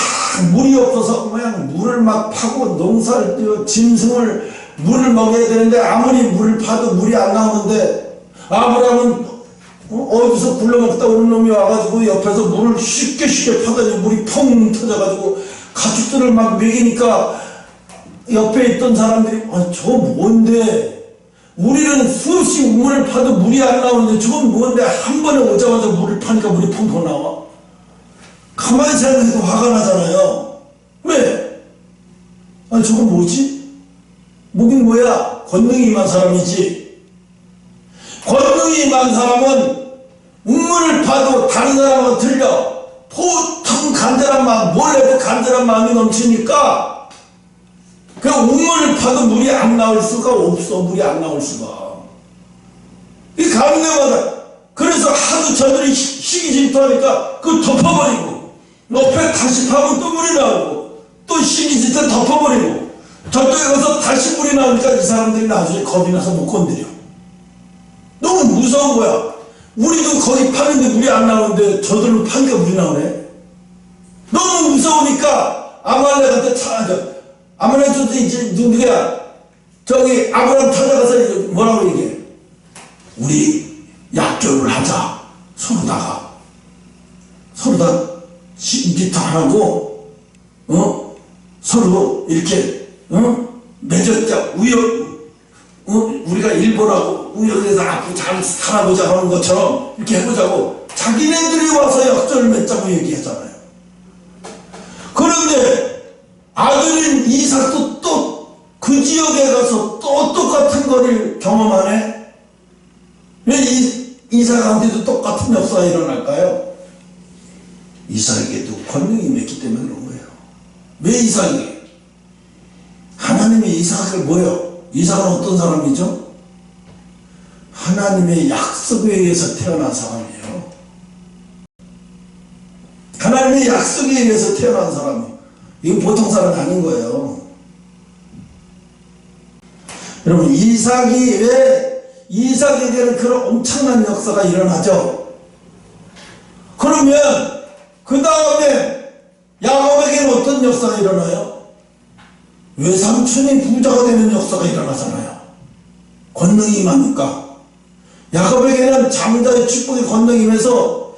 물이 없어서 그냥 물을 막 파고 농사를 띄워 짐승을 물을 먹여야 되는데 아무리 물을 파도 물이 안 나오는데 아브라함은 어디서 굴러먹다 오는 놈이 와가지고 옆에서 물을 쉽게 파더니 물이 펑 터져가지고 가축들을 막 먹이니까 옆에 있던 사람들이 저거 뭔데? 우리는 수없이 물을 파도 물이 안 나오는데 저건 뭔데? 한 번에 오자마자 물을 파니까 물이 펑펑 나와? 가만히 생각해도 화가 나잖아요. 왜? 저건 뭐지? 뭐긴 뭐야? 권능이 임한 사람이지. 권능이 임한 사람은 우물을 파도 다른 사람하고 틀려. 보통 간절한 마음, 뭘 해도 간절한 마음이 넘치니까 그 우물을 파도 물이 안 나올 수가 없어. 물이 안 나올 수가. 이 감내마다. 그래서 하도 저들이 시기 질투하니까 그거 덮어버리고, 옆에 다시 파면 또 물이 나오고, 또 시기 질투 덮어버리고, 저쪽에 가서 다시 물이 나오니까 이 사람들이 나중에 겁이 나서 못 건드려. 너무 무서운 거야. 우리도 거기 파는데 물이 안 나오는데 저들로 파니까 물이 나오네. 너무 무서우니까 아말렉한테 아말렉도 이제 누구야? 저기 아브라함 찾아가서 뭐라고 얘기해? 우리 약조를 하자. 서로다가 시기도 안 하고 서로 이렇게 맺었자 우리가 일본하고 우연해서 앞으로 잘 살아보자 하는 것처럼 이렇게 해보자고 자기네들이 와서 약조를 맺자고 얘기하잖아요. 그런데 아들인 이삭도 또 그 지역에 가서 또 똑같은 거를 경험하네. 왜 이삭한테도 똑같은 역사가 일어날까요? 이삭에게도 권능이 맺기 때문에 그런 거예요. 왜 이삭에게? 하나님이 이삭을 뭐예요? 이삭은 어떤 사람이죠? 하나님의 약속에 의해서 태어난 사람이에요. 하나님의 약속에 의해서 태어난 사람이에요. 이건 보통 사람이 아닌 거예요. 여러분, 왜 이삭에게는 그런 엄청난 역사가 일어나죠? 그러면 그 다음에 야곱에게는 어떤 역사가 일어나요? 외삼촌이 부자가 되는 역사가 일어나잖아요. 권능이 임하니까. 야곱에게는 장자의 축복의 권능이 임해서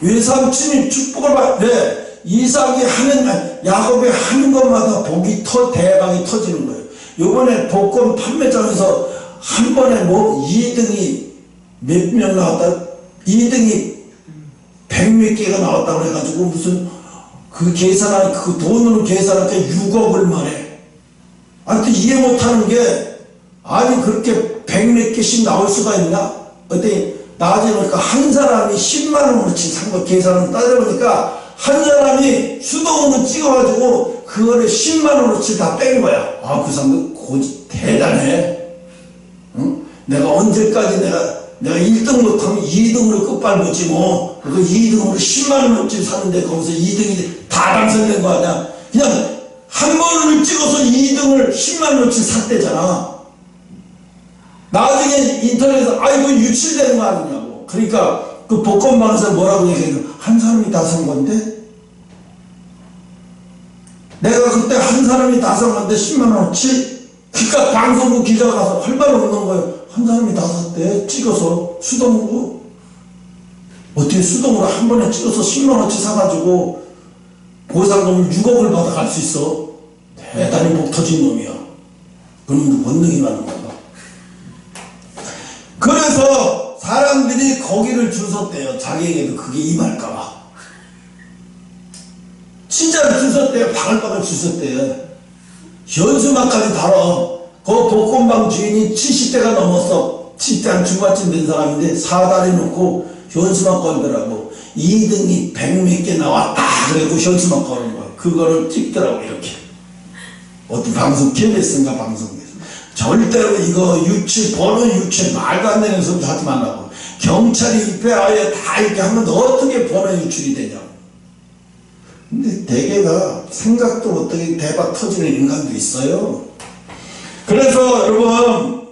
외삼촌이 축복을 받는데 이삭이 야곱이 하는 것마다 대박이 터지는 거예요. 요번에 복권 판매장에서 한 번에 2등이 몇 명 나왔다? 2등이 100몇 개가 나왔다고 해가지고 무슨 그 돈으로 계산할 때 6억을 말해. 하여튼 이해 못하는 게, 아니 그렇게 100몇 개씩 나올 수가 있나? 어때? 나중에 보니까 한 사람이 10만원어치 산 거 계산을 따져보니까 한 사람이 수동으로 찍어가지고 그거를 10만원어치 다 뺀 거야. 아, 그 사람도 대단해. 응? 내가 언제까지 내가 1등 못하면 2등으로 끝발붙지 뭐. 그 2등으로 10만원어치 사는데 거기서 2등이 다 당선된 거 아니야. 그냥 한 번을 찍어서 2등을 10만원어치 샀대잖아. 나중에 인터넷에서 이거 유출되는 거 아니냐고. 그러니까 그 복권방에서 뭐라고 얘기해요? 한 사람이 다 산 건데? 내가 그때 한 사람이 다 산 건데 10만원어치? 그러니까 방송국 기자가 가서 할 말 없는 거예요. 한 사람이 다 샀대. 찍어서 수동으로. 어떻게 수동으로 한 번에 찍어서 10만원어치 사가지고 보상금을 6억을 받아갈 수 있어? 대단히 복 터진 놈이야. 그놈도 본능이 많은 거야. 그래서 사람들이 거기를 줄 섰대요. 자기에게도 그게 임할까봐. 진짜로 줄 섰대요. 바글바글 줄 섰대요. 현수막까지 달아. 그 복권방 주인이 70대가 넘었어. 70대 한 중반쯤 된 사람인데 사다리 놓고 현수막 걸더라고. 2등이 100몇 개 나왔다. 그래도 현수막 거는 거야. 그거를 찍더라고 이렇게. 어떤 방송 KBS인가 방송에서. 절대로 이거 번호 유출 말도 안 되는 소리 하지 말라고. 경찰이 입회하에 다 이렇게 하면 어떻게 번호 유출이 되냐고. 근데 대개가 생각도 어떻게 대박 터지는 인간도 있어요. 그래서 여러분,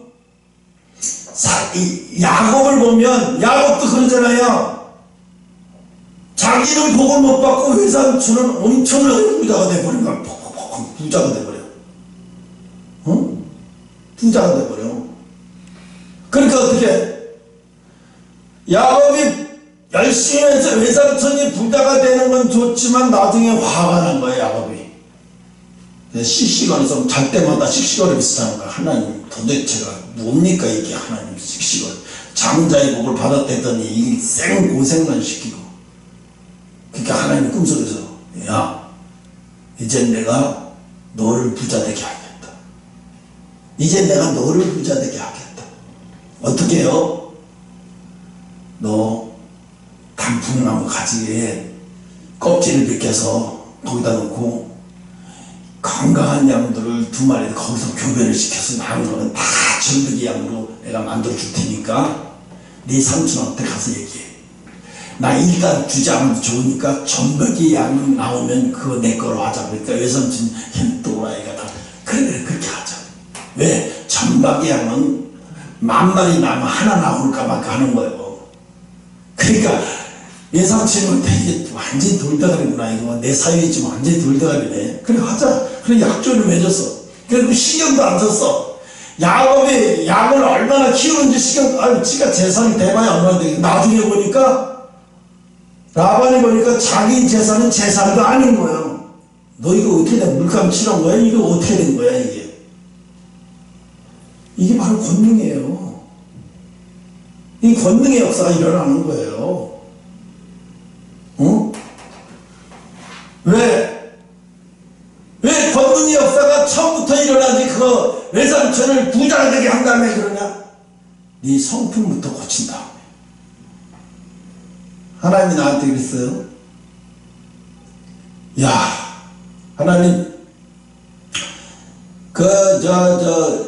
야곱을 보면 야곱도 그러잖아요. 자기는 복을 못 받고 외삼촌은 엄청나게 부자가 돼버린 거야. 부자가 돼버려. 응? 부자가 돼버려. 그러니까 어떻게? 야곱이 열심히 해서 외삼촌이 부자가 되는 건 좋지만 나중에 화가 난 거예요, 야곱이. 씩씩거려서 잘 때마다 씩씩거리고 있었다는 거야. 하나님 도대체가 뭡니까 이게 하나님 씩씩거려. 장자의 복을 받았다더니 이 생고생만 시키고. 그러니까 하나님 꿈속에서 야, 이젠 내가 너를 부자 되게 하겠다. 이제 내가 너를 부자 되게 하겠다. 어떻게 해요? 너 단풍나무 가지에 껍질을 벗겨서 거기다 놓고 건강한 양들을 2마리 거기서 교배를 시켜서 나온 거는 다 전복이 양으로 내가 만들어 줄 테니까 네 삼촌한테 가서 얘기해. 나 일단 주지 않아도 좋으니까 전복이 양 나오면 그거 내 거로 하자. 그러니까 외삼촌이 또라이가 다 그래 그렇게 하자. 왜? 전복이 양은 10,000마리 나면 하나 나올까봐 하는 거예요. 그러니까 외삼촌은 되게 완전히 돌대가리구나. 이거 내 사유이지만 완전히 돌대가리네. 그래 하자. 그래 약조를 맺었어. 그리고 신경도 안 썼어. 야곱이 양을 얼마나 키우는지 지가 재산이 대봐야 얼마나 되겠어. 나중에 보니까 라반이 보니까 자기 재산은 재산도 아닌 거예요. 너 이거 어떻게 된 물감 칠한 거야? 이거 어떻게 된 거야 이게? 이게 바로 권능이에요. 이 권능의 역사가 일어나는 거예요. 응? 왜 권능의 역사가 처음부터 일어나지 그거 외삼촌을 부자가 되게 한 다음에 그러냐? 네 성품부터 고친 다음에. 하나님이 나한테 그랬어요. 야, 하나님,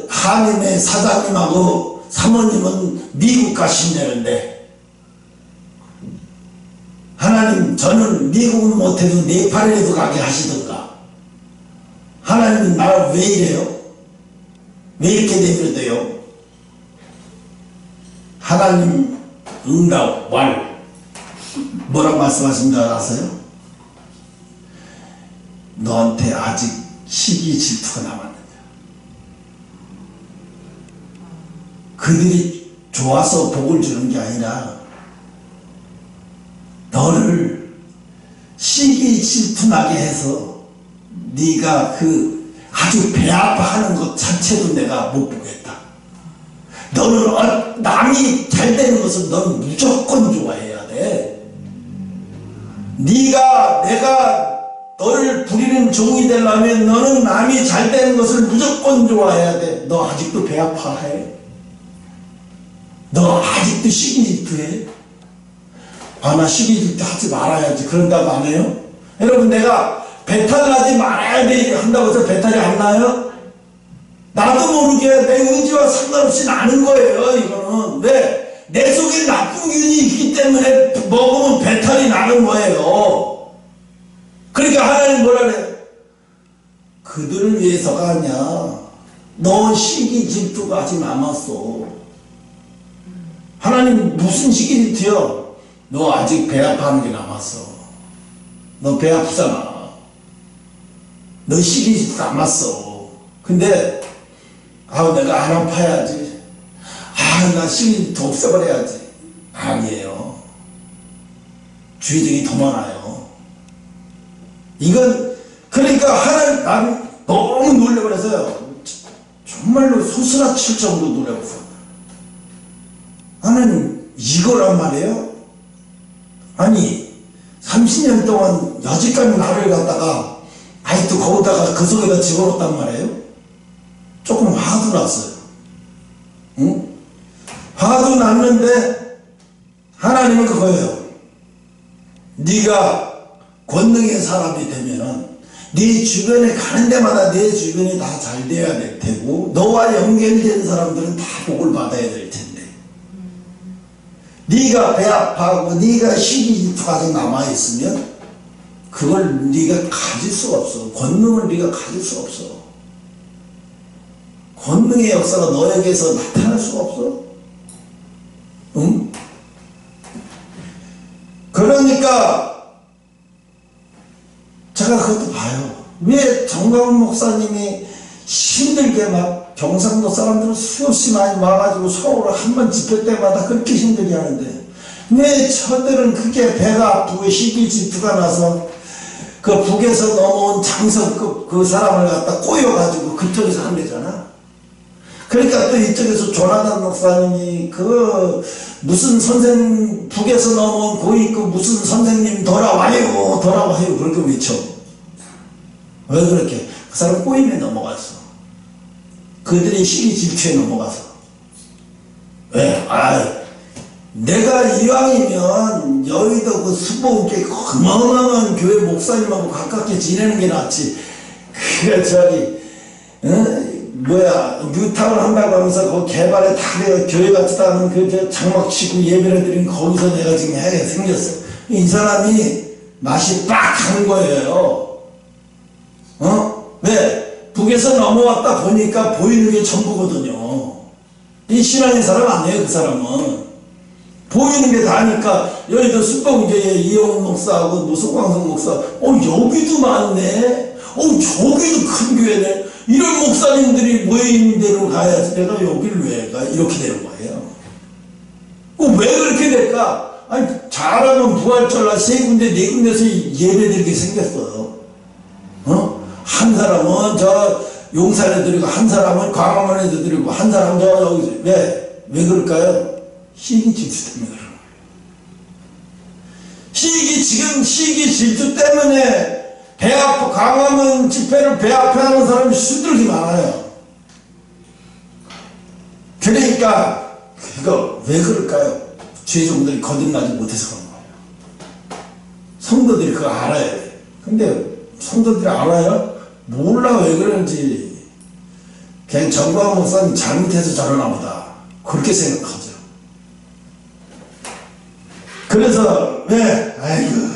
한인의 사장님하고 사모님은 미국 가신다는데, 하나님, 저는 미국은 못해도 네팔에도 가게 하시던가. 하나님은 나를 왜 이래요? 왜 이렇게 내버려둬요? 하나님 응답 왈 뭐라고 말씀하신 줄 아세요? 너한테 아직 시기 질투가 남았느냐. 그들이 좋아서 복을 주는 게 아니라 너를 시기 질투나게 해서 네가 그 아주 배 아파하는 것 자체도 내가 못 보겠다. 너는 남이 잘 되는 것을 넌 무조건 좋아해야 돼. 내가 너를 부리는 종이 되려면 너는 남이 잘 되는 것을 무조건 좋아해야 돼. 너 아직도 배 아파해? 너 아직도 시기 질투해? 아, 나 시기 질투 하지 말아야지. 그런다고 안 해요? 여러분, 내가 배탈나지 말아야 돼 한다고 해서 배탈이 안 나요? 나도 모르게 내 의지와 상관없이 나는 거예요. 이거는 왜? 내 속에 나쁜 균이 있기 때문에 먹으면 배탈이 나는 거예요. 그러니까 하나님 뭐라 그래? 그들을 위해서가 아니야. 너 시기 질투가 아직 남았어. 하나님 무슨 시기 질투야? 너 아직 배 아파하는 게 남았어. 너 배 아프잖아. 너 시기 질투 남았어. 근데 내가 안 아파야지. 나 시기 질투 없애버려야지. 아니에요. 주의등이 더 많아요. 이건 그러니까 하나님, 나는 너무 놀래버려서요. 정말로 소스라 칠 정도로 놀래버렸어요. 하나님 이거란 말이에요? 아니 30년 동안 여지까지 나를 갖다가 아직도 거기다가 그 속에다 집어넣었단 말이에요? 조금 화도 났어요. 응? 화도 났는데 하나님은 그거예요. 네가 권능의 사람이 되면은 네 주변에 가는 데마다 내 주변이 다 잘 돼야 될 테고 너와 연결된 사람들은 다 복을 받아야 될 텐데 네가 배 아파하고 네가 시기 질투가 아직 남아있으면 그걸 네가 가질 수가 없어. 권능을 네가 가질 수가 없어. 권능의 역사가 너에게서 나타날 수가 없어. 응? 그러니까 제가 그것도 봐요. 왜 정광훈 목사님이 힘들게 막 경상도 사람들은 수없이 많이 와가지고 서울을 한 번 집회 때마다 그렇게 힘들게 하는데 왜 저들은 그게 배가 아프고 시기 질투가 나서 그 북에서 넘어온 장성급 그 사람을 갖다 꼬여가지고 그쪽에서 한대잖아. 그러니까 또 이쪽에서 조나단 목사님이 그 무슨 선생 북에서 넘어온 고위 그 무슨 선생님 돌아와요 그렇게 외쳐. 왜 그렇게? 그 사람 꼬임에 넘어갔어. 그들의 시기 질투에 넘어가서. 왜? 내가 이왕이면 여의도 그 수보께 어마어마한 교회 목사님하고 가깝게 지내는 게 낫지. 뉴타운 한다고 하면서 그 개발에 다 교회 같지도 않은 그 장막 치고 예배를 드린 거기서 내가 지금 해게 생겼어. 이 사람이 맛이 빡 가는 거예요. 왜? 북에서 넘어왔다 보니까 보이는 게 전부거든요. 이 신앙의 사람 아니에요, 그 사람은. 보이는 게 다니까, 여기도 숙공교회 이영훈 목사하고 노석광성 목사, 여기도 많네. 저기도 큰 교회네. 이런 목사님들이 모여있는 데로 가야지. 내가 여기를 왜 가? 이렇게 되는 거예요. 왜 그렇게 될까? 아니, 잘하면 부활절날 세 군데, 네 군데서 예배드리게 생겼어요. 한 사람은 용산에 드리고, 한 사람은 광화문에 드리고, 한 사람은 여기서. 왜 그럴까요? 시기 질투 때문에 그런 거예요. 지금 시기 질투 때문에 배 아파, 광화문 집회를 배 앞에 하는 사람이 수두룩이 많아요. 그러니까, 그거 왜 그럴까요? 죄종들이 거듭나지 못해서 그런 거예요. 성도들이 그거 알아야 돼. 근데 성도들이 알아요? 몰라. 왜 그런지. 그냥 정광 목사님 잘못해서 저러나 보다. 그렇게 생각하죠. 그래서 왜? 아이고.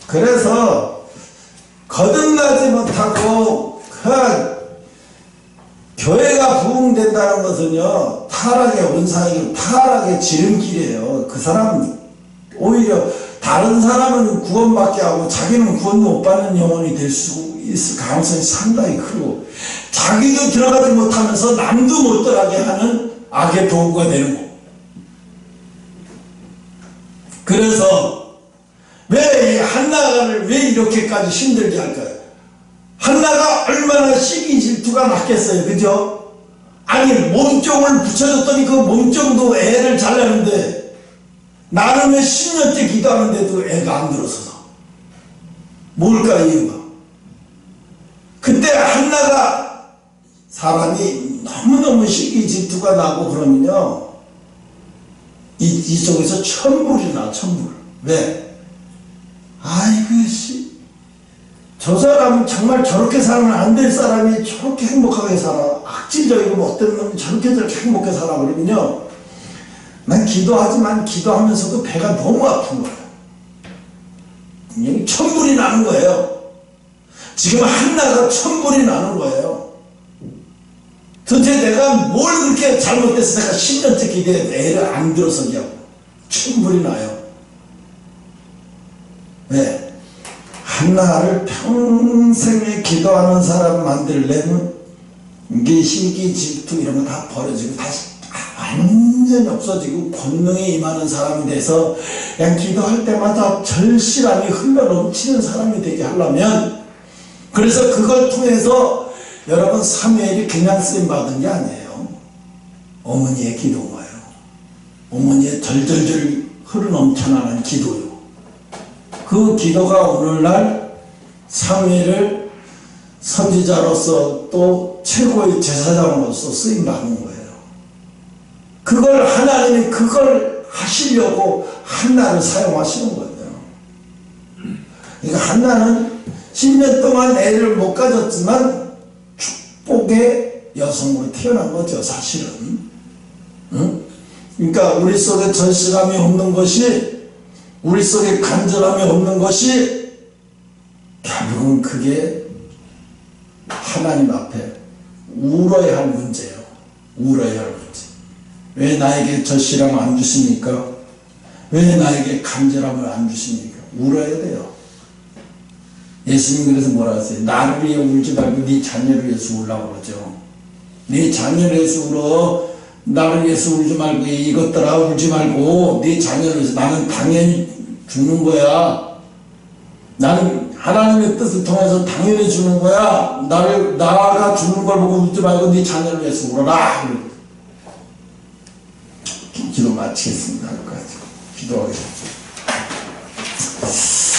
그래서 거듭나지 못하고 교회가 부흥된다는 것은요, 타락의 원상이고 타락의 지름길이에요. 그 사람은 오히려 다른 사람은 구원받게 하고 자기는 구원 못 받는 영혼이 될 수 있을 가능성이 상당히 크고, 자기도 들어가지 못하면서 남도 못 들어가게 하는 악의 도구가 되는 거. 그래서 왜 한나를 왜 이렇게까지 힘들게 할까요? 한나가 얼마나 시기 질투가 났겠어요. 그죠? 아니 몸종을 붙여줬더니 그 몸종도 애를 잘 낳는데, 나는 왜 10년째 기도하는데도 애가 안 들어서서. 뭘까 이유가? 그때 한나가 사람이 너무너무 시기 질투가 나고 그러면요, 이쪽에서 천불이 나. 천불. 왜? 아이고 씨, 저 사람은 정말 저렇게 살면 안 될 사람이 저렇게 행복하게 살아. 악질적이고 못된 놈이 저렇게 행복하게 살아. 그러면요, 난 기도하지만 기도하면서도 배가 너무 아픈 거예요. 천불이 나는 거예요. 지금 한나가 천불이 나는 거예요. 도대체 내가 뭘 그렇게 잘못해서 내가 10년째 기도해 애를 안 들어서게 하고. 천불이 나요. 왜? 한나를 평생에 기도하는 사람 만들려면 이게 시기 질투 이런 거 다 버려지고 다시 완전히 없어지고 권능이 임하는 사람이 돼서 그냥 기도할 때마다 절실함이 흘러 넘치는 사람이 되게 하려면, 그래서 그걸 통해서 여러분 사무엘이 그냥 쓰임 받은 게 아니에요. 어머니의 기도가요. 어머니의 절절절 흘러넘쳐나는 기도요. 그 기도가 오늘날 사무엘을 선지자로서 또 최고의 제사장으로서 쓰임 받는 거예요. 그걸 하나님이 그걸 하시려고 한나를 사용하시는 거예요. 그러니까 한나는 10년 동안 애를 못 가졌지만 축복의 여성으로 태어난 거죠, 사실은. 응? 그러니까 우리 속에 절실함이 없는 것이, 우리 속에 간절함이 없는 것이 결국은 그게 하나님 앞에 울어야 할 문제예요. 울어야 할 문제. 왜 나에게 절실함을 안 주십니까? 왜 나에게 간절함을 안 주십니까? 울어야 돼요. 예수님 그래서 뭐라 하세요? 나를 위해 울지 말고 네 자녀를 위해서 울라고 그러죠. 네 자녀를 위해서 울어. 나를 위해서 울지 말고 이것들아 울지 말고 네 자녀를 위해서. 나는 당연히 주는 거야. 나는 하나님의 뜻을 통해서 당연히 주는 거야. 나가 주는 걸 보고 울지 말고 네 자녀를 위해서 울어라. 기도 마치겠습니다. 기도하겠습니다.